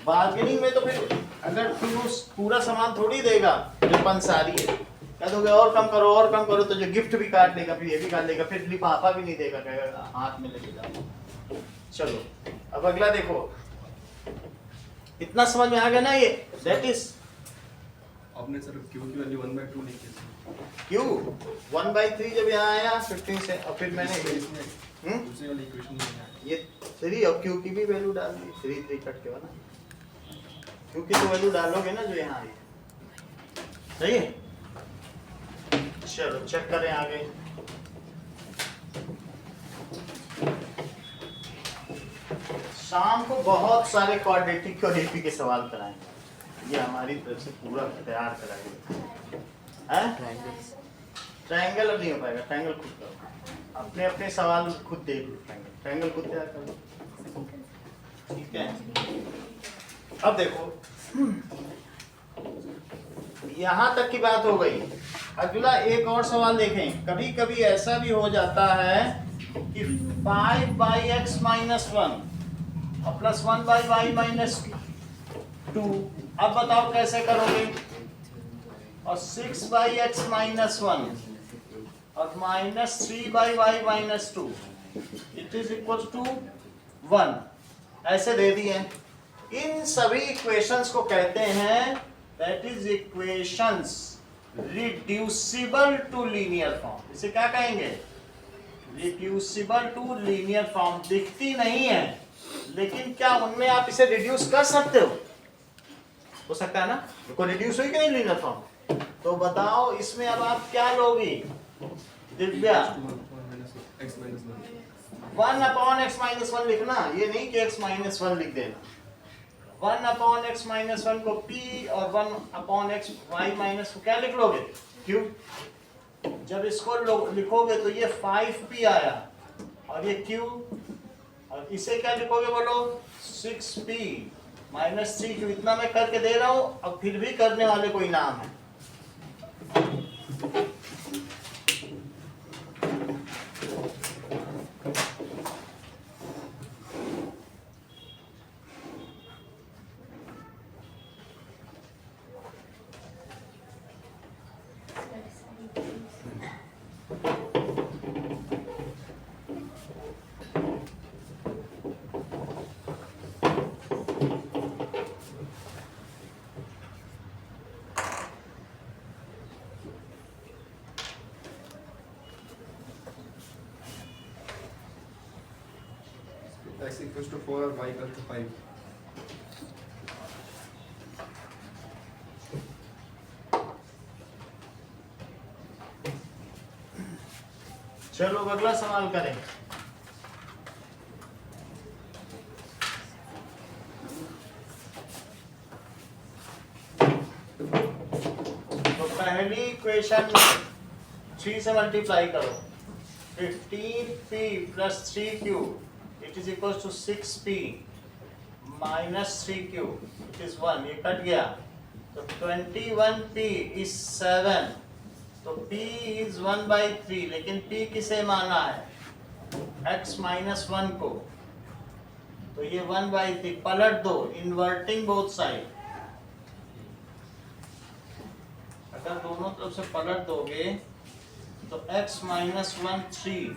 बार्गेनिंग में तो फिर अगर फिर वो पूरा सामान थोड़ी देगा जो पंसारी है, कह दोगे और कम करो तो जो गिफ्ट भी काट लेगा, फिर ये भी काट लेगा, फिर लिफाफा भी नहीं देगा, कहेगा हाथ में लेके जाओ। चलो अब अगला देखो, इतना समझ में आ गया ना ये, दैट इज आपने सर क्यू की वैल्यू 1/2 लिखी थी। क्यू 1/3 जब यहाँ आया 15 से, और फिर मैंने दूसरी वाली इक्वेशन में है ये 3 और क्यू की भी वैल्यू डाल दी, 3 कट के बना, क्यू की तो वैल्यू डालोगे ना जो यहाँ आई, सही है। चलो चेक करें आगे। शाम को बहुत सारे क्वाड्रेटिक और एपी के सवाल कराएंगे, ये हमारी तरफ से पूरा तैयार कराएंगे। ट्रायंगल अब नहीं हो पाएगा, ट्रायंगल खुद करो, अपने अपने सवाल खुद देख लो, ट्रायंगल खुद तैयार कर लो, ठीक है। अब देखो यहाँ तक की बात हो गई, अगला एक और सवाल देखें। कभी कभी ऐसा भी हो जाता है कि 5/x - 1 और +1/y - 2, अब बताओ कैसे करोगे। और 6/x - 1 और -3/y - 2 it is equal to 1, ऐसे दे दिए। इन सभी इक्वेशंस को कहते हैं that is equations reducible to linear form. इसे क्या कहेंगे, रिड्यूसिबल टू लीनियर फॉर्म। दिखती नहीं है लेकिन क्या उनमें आप इसे रिड्यूस कर सकते हो सकता है ना, देखो रिड्यूस हुई कि नहीं लीनियर फॉर्म। तो बताओ इसमें अब आप क्या लोगी दिव्या, 1/x - 1 लिखना, ये नहीं कि x - 1 लिख देना। 1/x - 1 को p और 1/x y - को क्या लिख लोगे, q। जब इसको लिखोगे तो ये 5p आया और ये q, और इसे क्या लिखोगे बोलो, 6p - 3q। इतना मैं करके दे रहा हूं, अब फिर भी करने वाले को इनाम है। x equals to 4 और y equals to 5। चलो अगला सवाल करें। तो पहली इक्वेशन 3 से मल्टीप्लाई करो, 15p + 3q it is equal to 6p - 3q it is 1, ये कट गया। तो 21p इज 7, तो p इज 1/3, लेकिन p किसे माना है, x - 1 को, तो ये 1/3 पलट दो, इन्वर्टिंग बोथ साइड। अगर दोनों तरफ से पलट दोगे तो x - 1 3,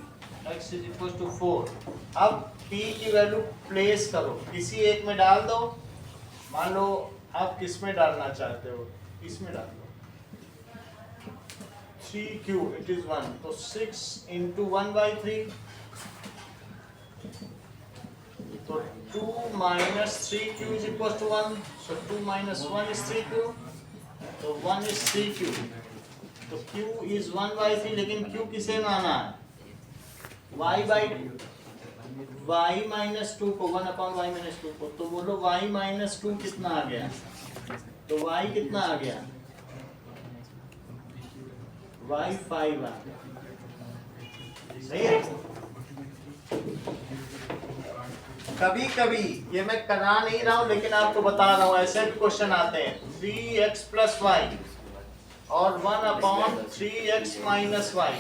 x is equal to 4। अब p की वैल्यू प्लेस करो, किसी एक में डाल दो। मान लो आप किस में डालना चाहते हो, इसमें डाल दो, 3q इट इज 1, तो 6 × 1/3, तो 2 - 3q is equal to 1, so 2 - 1 is 3q, तो 1 इज 3q, तो q इज 1/3, लेकिन q किसे माना है, y -2 को, 1/y - 2 को, तो बोलो y - 2 कितना आ गया, तो y कितना आ गया, y 5 आ गया, सही है। कभी कभी ये मैं करा नहीं रहा हूं लेकिन आपको बता रहा हूं, ऐसे भी क्वेश्चन आते हैं 3x + y और 1/3x - y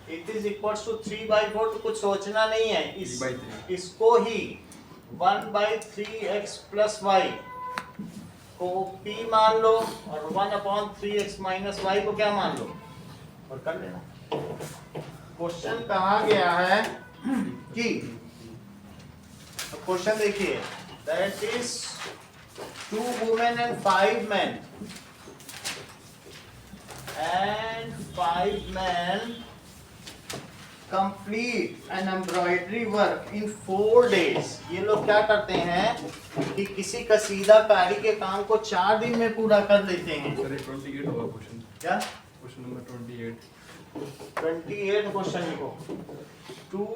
it is equal to 3/4। तो कुछ सोचना नहीं है, इसको ही 1/3x + y को p मान लो और 1/3x माइनस वाई को क्या मान लो और कर लेना। क्वेश्चन कहा गया है कि क्वेश्चन देखिए, that is 2 women and 5 men complete an embroidery work in 4 days। ये लोग क्या करते हैं कि किसी कसीदाकारी के काम को 4 दिन में पूरा कर लेते हैं। सर 28 होगा क्वेश्चन। क्या? Question number 28। 28 क्वेश्चन लिखो। 2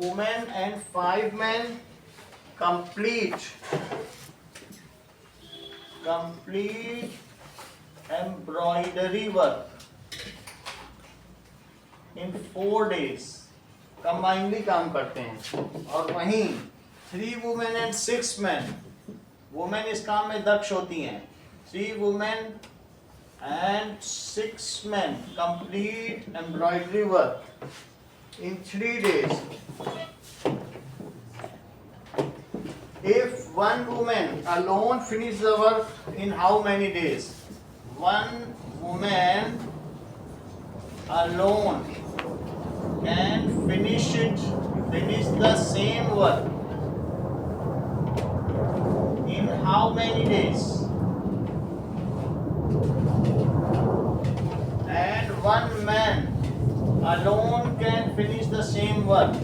women and 5 men complete embroidery work in 4 days। Combinedly काम करते हैं। और वहीं 3 women and 6 men, वुमेन इस काम में दक्ष होती हैं। 3 women and 6 men complete embroidery work in 3 days। If one woman alone finish the work in how many days? One woman alone can finish the same work in how many days? And one man alone can finish the same work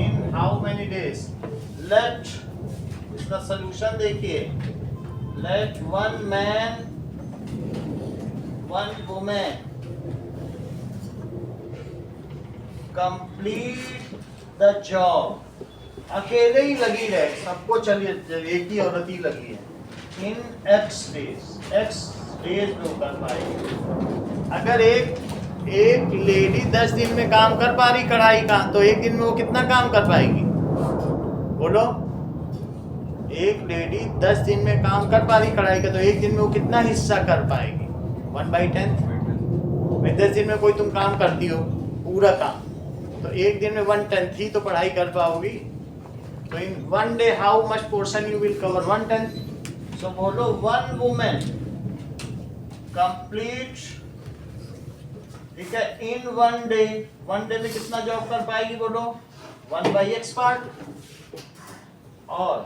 in how many days? Let इसका सलूशन देखिए। Let one man, one woman complete the job। अकेले ही लगी रहे, सबको चलिए एक ही औरत ही लगी है। In X days में कर पाएगी। अगर एक लेडी 10 दिन में काम कर पा रही कढ़ाई का, तो एक दिन में वो कितना काम कर पाएगी? बोलो। एक लेडी 10 दिन में काम कर पा रही कढ़ाई का, तो एक दिन में वो कितना हिस्सा कर पाएगी? 1/10। भाई 10 दिन में कोई तुम काम करती हो पूरा काम, तो एक दिन में 1/10 ही तो पढ़ाई कर पाओगी। तो इन 1 day how much portion you will cover? 1/10। सो बोलो 1 woman कंप्लीट, ठीक है, इन 1 day। 1 day में कितना जॉब कर पाएगी? बोलो 1/x पार्ट। और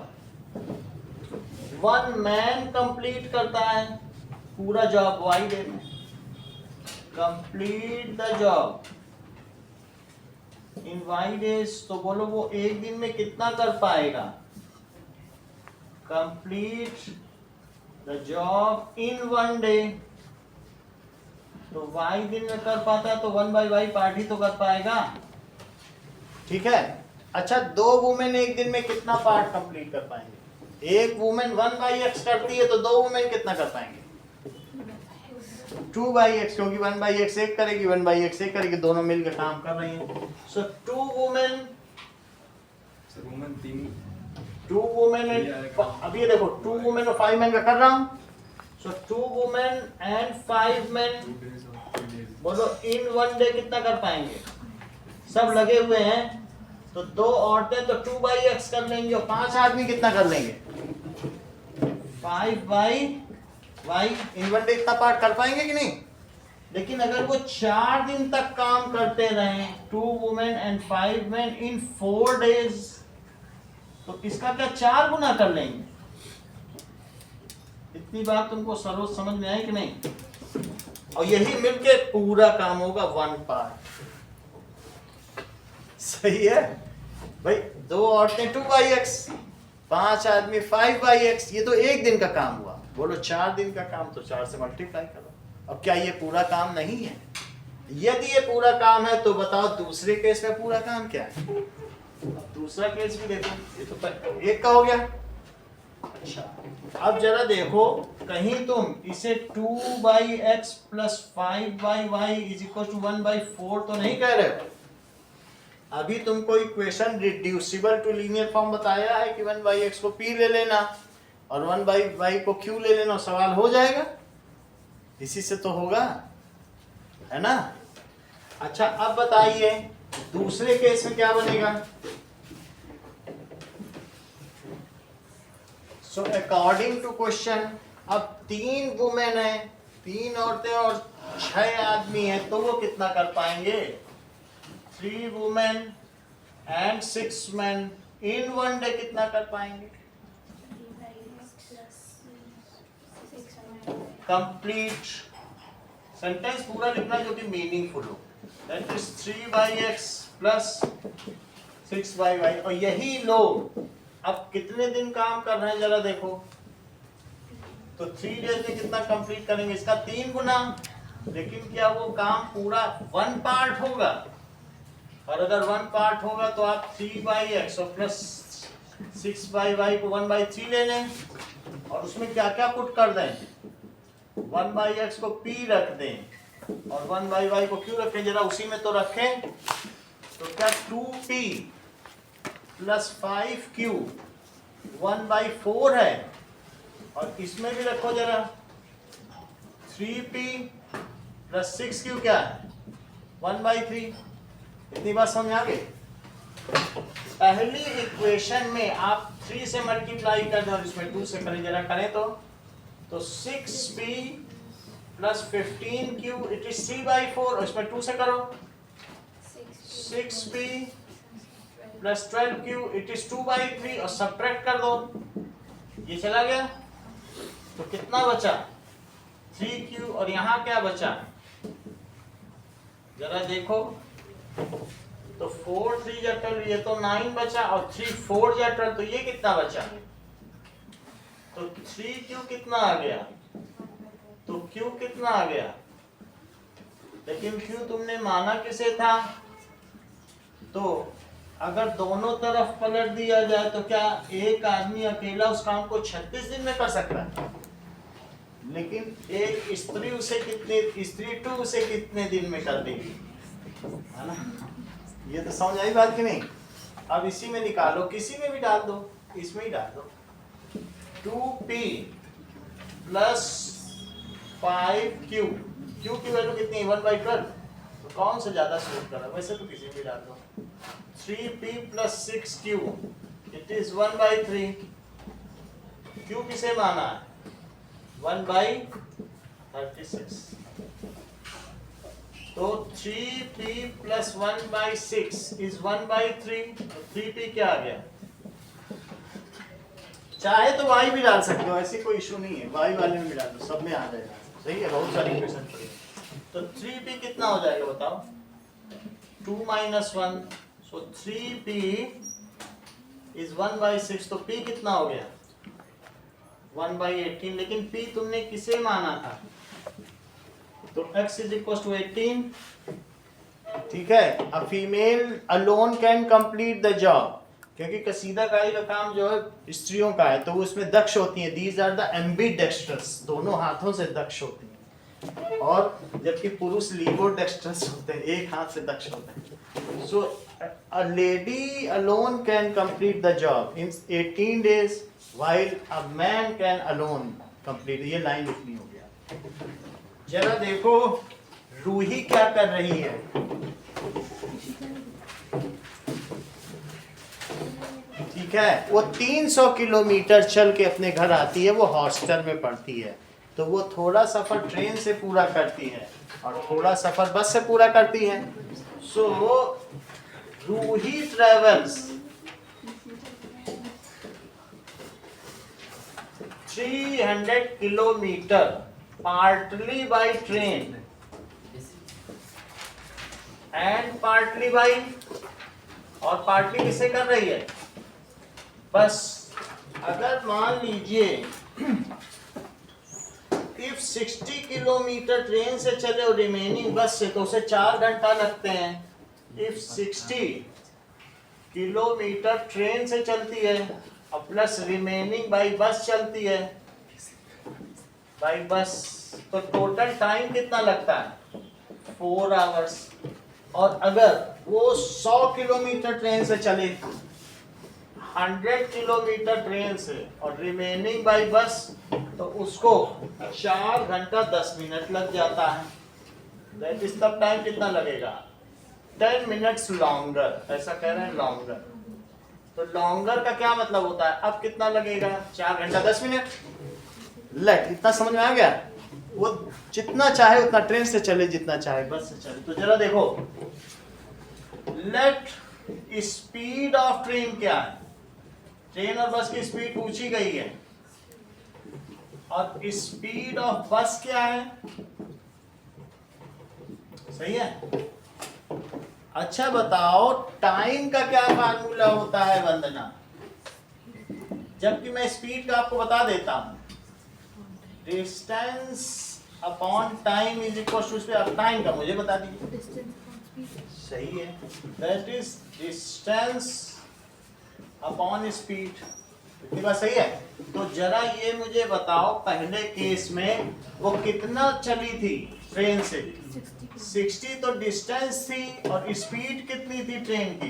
1 man कंप्लीट करता है पूरा जॉब y डे में। Complete the job in y days, तो बोलो वो एक दिन में कितना कर पाएगा? Complete the job in 1 day, तो y दिन में कर पाता है तो 1/y पार्ट ही तो कर पाएगा। ठीक है। अच्छा, 2 वुमेन एक दिन में कितना पार्ट कंप्लीट कर पाएंगे? एक वुमेन 1/x करती है तो 2 वुमेन कितना कर पाएंगे? 2/x, क्योंकि 1/x एक करेगी, 1/x एक करेगी, दोनों मिलकर काम कर रही हैं। सो 2 women, sir women 3, 2 women and, अब ये देखो 2 वुमेन और 5 मैन का कर रहा हूं। सो 2 वुमेन एंड 5 मैन, 2 days और 3 days। बोलो इन 1 day कितना कर पाएंगे? सब लगे हुए हैं तो 2 औरतें तो 2/x कर लेंगी और 5 आदमी कितना कर लेंगे? 5/y। इन 1 day इतना पार्ट कर पाएंगे कि नहीं? लेकिन अगर वो 4 दिन तक काम करते रहे, 2 women and 5 men in 4 days, तो इसका क्या 4 गुना कर लेंगे? इतनी बात तुमको सरोज समझ में आई कि नहीं? और यही मिलके पूरा काम होगा 1 पार्ट। सही है भाई। 2 औरतें 2/x, 5 आदमी 5/x, ये तो एक दिन का काम हुआ। बोलो 4 दिन का काम, तो 4 से मल्टीप्लाई करो। अब क्या ये पूरा काम नहीं है? यदि ये पूरा काम है तो बताओ दूसरे केस में पूरा काम क्या है? अब दूसरा केस भी देखो, ये तो एक का हो गया। अच्छा, अब जरा देखो, कहीं तुम इसे 2/x + 5/y = 1/4 तो नहीं कह रहे हो? अभी तुमको equation reducible to linear form बताया है कि 1/x को p ले लेना और 1/y को q ले लेना, सवाल हो जाएगा। इसी से तो होगा, है ना? अच्छा, अब बताइए दूसरे केस में क्या बनेगा? सो अकॉर्डिंग टू क्वेश्चन, अब 3 वुमेन है, 3 औरतें और 6 आदमी हैं, तो वो कितना कर पाएंगे? 3 women and 6 men in 1 day कितना कर पाएंगे? कंप्लीट सेंटेंस पूरा लिखना जो कि मीनिंगफुल हो। That is 3x plus 6y। और यही लोग अब कितने दिन काम कर रहे हैं जरा देखो, तो 3 days में कितना कंप्लीट करेंगे? इसका 3 गुना। लेकिन क्या वो काम पूरा 1 पार्ट होगा? और अगर 1 पार्ट होगा तो आप 3x और प्लस 6y को 1/3 ले लें और उसमें क्या क्या पुट कर दें? 1/x को p रख दें और 1/y को q रखें, जरा उसी में तो रखें। तो क्या 2p प्लस 5q 1/4 है, और इसमें भी रखो जरा 3p प्लस 6q क्या है? 1/3। इतनी बात समझ आ गई? पहली इक्वेशन में आप 3 से मल्टीप्लाई कर दें और इसमें 2 से करें, जरा करें तो 6p plus 15q it is 3/4 और इसमें 2 से करो 6p plus 12q it is 2/3 और सब्ट्रैक्ट कर दो, ये चला गया। तो कितना बचा? 3q और यहाँ क्या बचा? जरा देखो, तो 4 3 जा 12, ये तो 9 बचा और 3 4 जा 12, तो ये कितना बचा? तो 3q कितना आ गया? तो q कितना आ गया? लेकिन q तुमने माना किसे था? तो अगर दोनों तरफ पलट दिया जाए तो क्या एक आदमी अकेला उस काम को 36 दिन में कर सकता है? लेकिन एक स्त्री टू उसे कितने दिन में कर देगी, है ना? ये तो समझ आई बात कि नहीं? अब इसी में निकालो, किसी में भी डाल दो, इसमें ही डाल दो। 2p प्लस 5q, q की वैल्यू कितनी है? 1/12। तो कौन सा ज्यादा सूट कर रहा है? वैसे तो किसी भी डाल दो। 3p plus 6q it is 1/3। q किसे माना है? 1/36। तो 3p प्लस 1/6 इज 1/3। तो 3p क्या आ गया? चाहे तो y भी डाल सकते हो, ऐसी कोई इशू नहीं है, y वाले में भी डाल दो, सब में आ जाएगा। सही है, बहुत सारी इक्वेशन पड़ी। तो 3p कितना हो जाएगा बताओ? 2 - 1, सो 3p इज 1/6। तो p कितना हो गया? 1/18। लेकिन p तुमने किसे माना था? तो x इज इक्वल टू 18। ठीक है, a female alone can complete the job, क्योंकि कसीदाकारी का काम जो है स्त्रियों का है, तो वो उसमें दक्ष होती हैं। दीज आर द एम्बीडेक्स्ट्रस, दोनों हाथों से दक्ष होती हैं, और जबकि पुरुष लीबोडेक्स्ट्रस होते हैं, एक हाथ से दक्ष होते हैं। So a lady alone can complete the job in 18 days while a man can alone complete. ये लाइन लिखनी हो गया। जरा देखो रूही क्या कर रही है। ठीक है, वो 300 किलोमीटर चल के अपने घर आती है, वो हॉस्टल में पढ़ती है, तो वो थोड़ा सफर ट्रेन से पूरा करती है और थोड़ा सफर बस से पूरा करती है। So Ruhi travels 300 kilometre partly by train and partly by, और partly किसे कर रही है? बस अगर मान लीजिए if 60 किलोमीटर ट्रेन से चले और रिमेनिंग बस से, तो उसे 4 घंटा लगते हैं। if 60 किलोमीटर ट्रेन से चलती है और प्लस रिमेनिंग बाई बस चलती है, बाई बस, तो टोटल टाइम कितना लगता है? 4 hours। और अगर वो 100 किलोमीटर ट्रेन से चले, 100 किलोमीटर ट्रेन से और रिमेनिंग बाई बस, तो उसको 4 घंटा 10 मिनट लग जाता है। दैट इज तब टाइम कितना लगेगा? 10 minutes लॉन्गर, ऐसा कह रहे हैं लॉन्गर। तो लॉन्गर का क्या मतलब होता है? अब कितना लगेगा? 4 घंटा 10 मिनट। लेट, इतना समझ में आ गया? वो जितना चाहे उतना ट्रेन से चले, जितना चाहे बस से चले। तो जरा देखो, लेट स्पीड ऑफ ट्रेन क्या है? ट्रेन और बस की स्पीड पूछी गई है, और स्पीड ऑफ बस क्या है? सही है। अच्छा बताओ, टाइम का क्या फार्मूला होता है वंदना? जबकि मैं स्पीड का आपको बता देता हूं, distance upon time is equal to, time का मुझे बता दीजिए। Distance upon speed. सही है, that is distance upon speed. इतनी बात सही है। तो जरा ये मुझे बताओ, पहले केस में वो कितना चली थी ट्रेन से? 60 तो डिस्टेंस थी, और स्पीड कितनी थी ट्रेन की?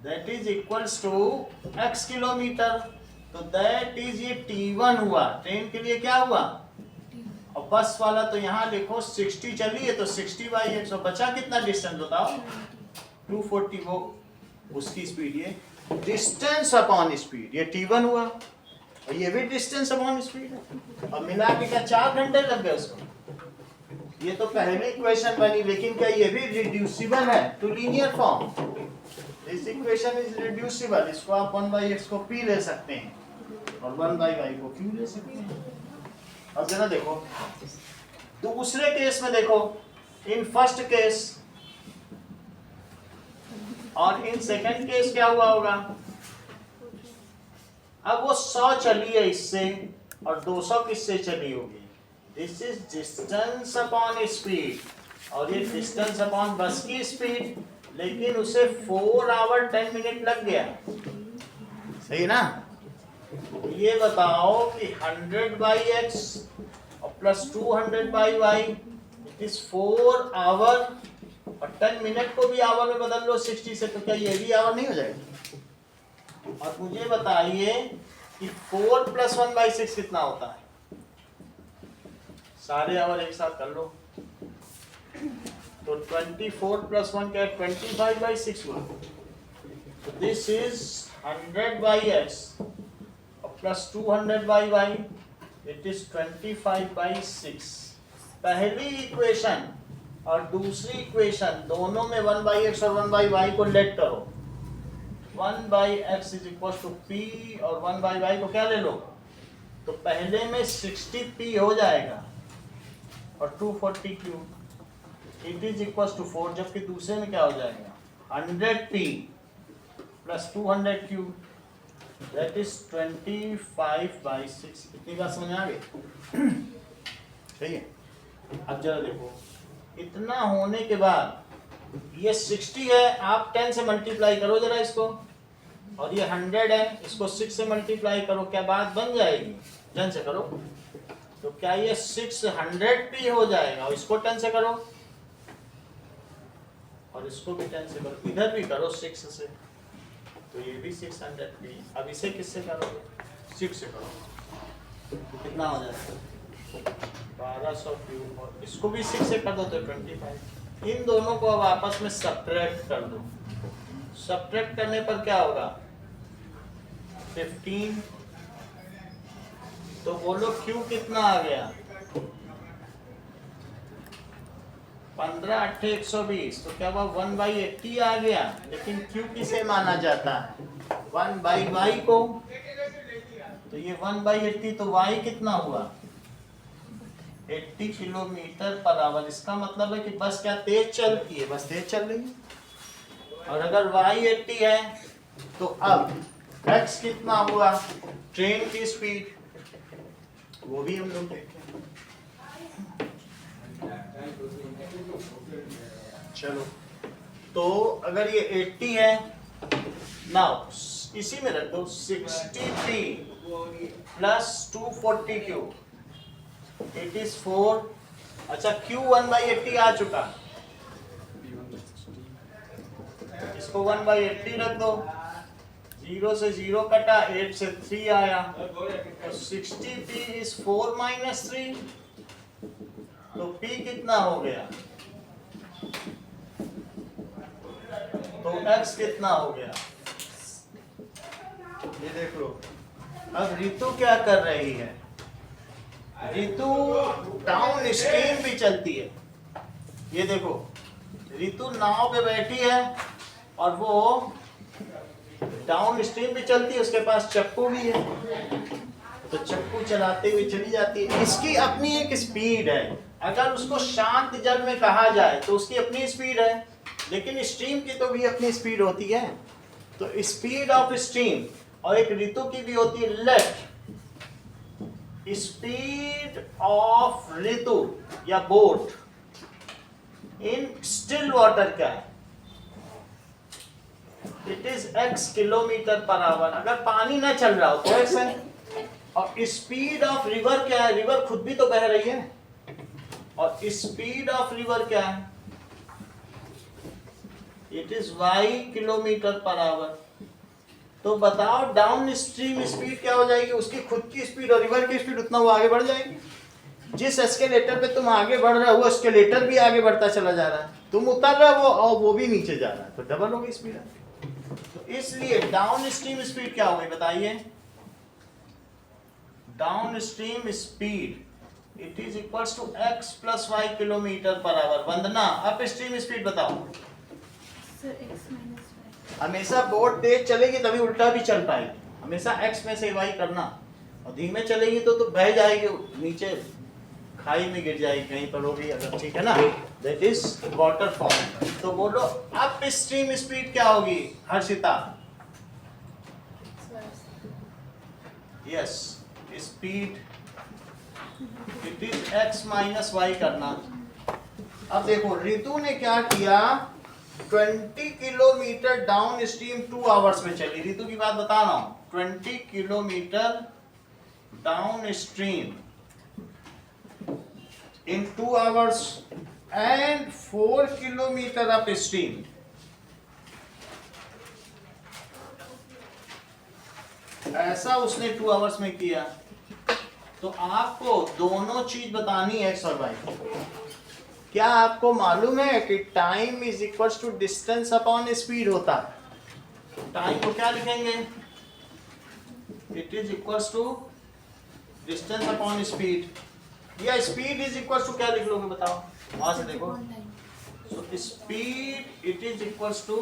That is equals to x kilometre. तो दैट इज ये T1 हुआ ट्रेन के लिए, क्या हुआ? और बस वाला तो यहाँ लिखो 60 चली है, तो 60/x, और बचा कितना डिस्टेंस बताओ? 240, वो उसकी स्पीड, ये डिस्टेंस अपॉन स्पीड, ये T1 हुआ, और ये भी डिस्टेंस अपॉन स्पीड है। और मिला के क्या 4 घंटे लग गए उसको? ये तो पहले इक्वेशन बनी, लेकिन क्या ये भी रिड्यूसिबल है to linear form? This equation is reducible. इसको आप 1/x को p ले सकते हैं, और 1/y को q ले सकते हैं। अब जरा देखो दूसरे केस में, देखो इन फर्स्ट केस और इन सेकंड केस क्या हुआ होगा? अब वो 100 चली है इससे, और 200 किससे चली होगी? This is distance upon speed, और ये डिस्टेंस अपॉन बस की स्पीड, लेकिन उसे 4 आवर 10 मिनट लग गया। सही ना? ये बताओ कि 100/x और plus 200/y it is 4 our, और 10 मिनट को भी आवर में बदल लो 60 से, तो क्या ये भी आवर नहीं हो जाएगा? और मुझे बताइए कि 4 + 1/6 कितना होता है? सारे आवर एक साथ कर लो, तो 24 + 1 क्या है? 25/6 हुआ। तो दिस इज 100/x और प्लस 200/y, इट इज 25/6। पहली इक्वेशन और दूसरी इक्वेशन दोनों में 1/x और 1/y को लेट करो। 1/x is equal to p, और 1/y को क्या ले लो? तो पहले में 60p हो जाएगा, और 240q, it is equal to 4। जबकि दूसरे में क्या हो जाएगा? 100p plus 200q, that is 25/6। इतनी बात समझ आ गई? सही है। अब जरा देखो, इतना होने के बाद ये 60 है, आप 10 से मल्टीप्लाई करो जरा इसको, और ये 100 है, इसको 6 से मल्टीप्लाई करो, क्या बात बन जाएगी? 10 से करो, तो क्या ये 600p हो जाएगा? और इसको 10 से करो, और इसको भी 10 से करो, इधर भी करो 6 से, तो ये भी 600p। अब इसे किससे करोगे? 6 से करो, तो कितना हो जाएगा? 1200q, और इसको भी 6 से कर दो तो 25। इन दोनों को अब आपस में सब्ट्रैक्ट कर दो। सब्ट्रैक्ट करने पर क्या होगा? 15। तो बोलो q कितना आ गया? 15 8 120, तो क्या हुआ? 1/80 आ गया। लेकिन q किसे माना जाता है? 1/y को। तो ये 1/80, तो y कितना हुआ? 80 km/h। इसका मतलब है कि बस क्या तेज चलती है? बस तेज चल रही है। और अगर y 80 है, तो अब x कितना हुआ ट्रेन की स्पीड? वो भी हम लोग देखें। चलो, तो अगर ये 80 है, नाउ इसी में रख दो 60p plus 240q, it is 4। अच्छा, q 1/80 आ चुका, इसको 1/80 रख दो। 0 से 0 कटा, 8 से 3 आया, तो 60p इज 4 - 3, तो p कितना हो गया? तो x कितना हो गया? ये देख लो। अब रितु क्या कर रही है? ऋतु डाउन स्ट्रीम भी चलती है। ये देखो, ऋतु नाव पे बैठी है और वो डाउन स्ट्रीम भी चलती है, उसके पास चप्पू भी है, तो चप्पू चलाते हुए चली जाती है। इसकी अपनी एक स्पीड है। अगर उसको शांत जल में कहा जाए तो उसकी अपनी स्पीड है, लेकिन स्ट्रीम की तो भी अपनी स्पीड होती है। तो स्पीड ऑफ स्ट्रीम और एक ऋतु की भी होती है लेट। स्पीड ऑफ ऋतु या बोट इन स्टिल वाटर क्या है? It is x kilometre per our. अगर पानी ना चल रहा हो तो x है। और स्पीड ऑफ रिवर क्या है? रिवर खुद भी तो बह रही है। और स्पीड ऑफ रिवर क्या है? It is y kilometre per our. तो बताओ डाउन स्ट्रीम स्पीड क्या हो जाएगी? उसकी खुद की स्पीड और रिवर की स्पीड उतना वो आगे बढ़ जाएगी। जिस एस्केलेटर पे तुम आगे बढ़ रहे हो वो एस्केलेटर भी आगे बढ़ता चला जा रहा है, तुम उतर रहे हो और वो भी नीचे जा रहा है, तो डबल होगी स्पीड। तो इसलिए डाउन स्ट्रीम स्पीड क्या होगी बताइए? Downstream speed it is equals to x plus y kilometre per hour. Vandana, upstream speed बताओ। Sir x minus y. हमेशा बोट तेज चलेगी तभी उल्टा भी चल पाएगी। हमेशा x में से y करना, और धीमे चलेगी तो बह जाएगी, नीचे खाई में गिर जाएगी कहीं पर होगी अगर, ठीक है ना? That is waterfall. तो बोलो अप स्ट्रीम स्पीड क्या होगी Harshita? Yes, speed it is x minus y करना। अब देखो ऋतु ने क्या किया, 20 किलोमीटर डाउन स्ट्रीम 2 आवर्स में चली। ऋतु की बात बता रहा हूं, 20 kilometre down stream in 2 hours and 4 kilometer up stream. ऐसा उसने 2 आवर्स में किया। तो आपको दोनों चीज बतानी है x और y। क्या आपको मालूम है कि time is equals to distance upon speed होता है? टाइम को क्या लिखेंगे? It is equals to distance upon speed, या स्पीड इज इक्वल टू क्या लिख लोगे बताओ? वहां से देखो। So speed it is equals to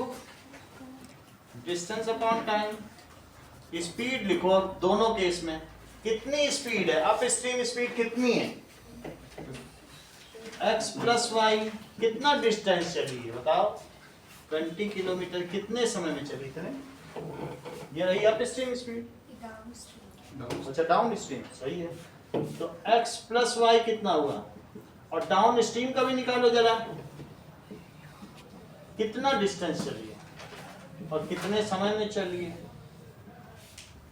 distance upon time. Speed लिखो दोनों केस में। कितनी स्पीड है? अप स्ट्रीम स्पीड कितनी है? x plus y. कितना डिस्टेंस चली है बताओ? 20 किलोमीटर। कितने समय में चली थी? ये रही अप स्ट्रीम स्पीड। अच्छा, डाउन स्ट्रीम सही है। तो x प्लस वाई कितना हुआ? और डाउन स्ट्रीम का भी निकालो जरा, कितना डिस्टेंस चली है और कितने समय में चली है।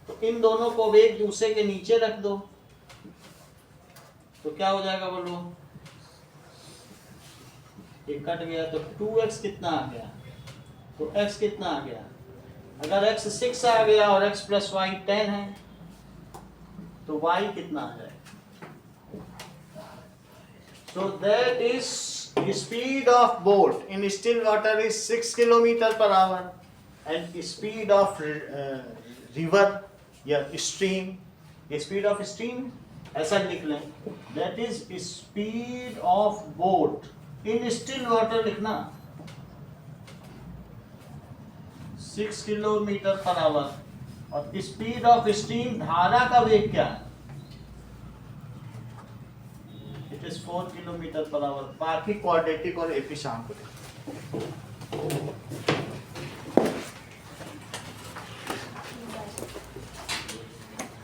तो इन दोनों को एक दूसरे के नीचे रख दो तो क्या हो जाएगा बोलो? एक कट गया तो 2x कितना आ गया? तो x कितना आ गया? अगर x 6 आ गया और x प्लस वाई 10 है तो y कितना आ जाएगा? So that is speed of boat in still water is 6 kilometer per hour and speed of river या stream, speed of stream ऐसा लिख लें, that is speed of boat in still water लिखना 6 किलोमीटर पर आवर। और स्पीड ऑफ स्ट्रीम, धारा का वेग क्या है? It is 4 kilometre per our. बाकी क्वाड्रेटिक और एपी शाम को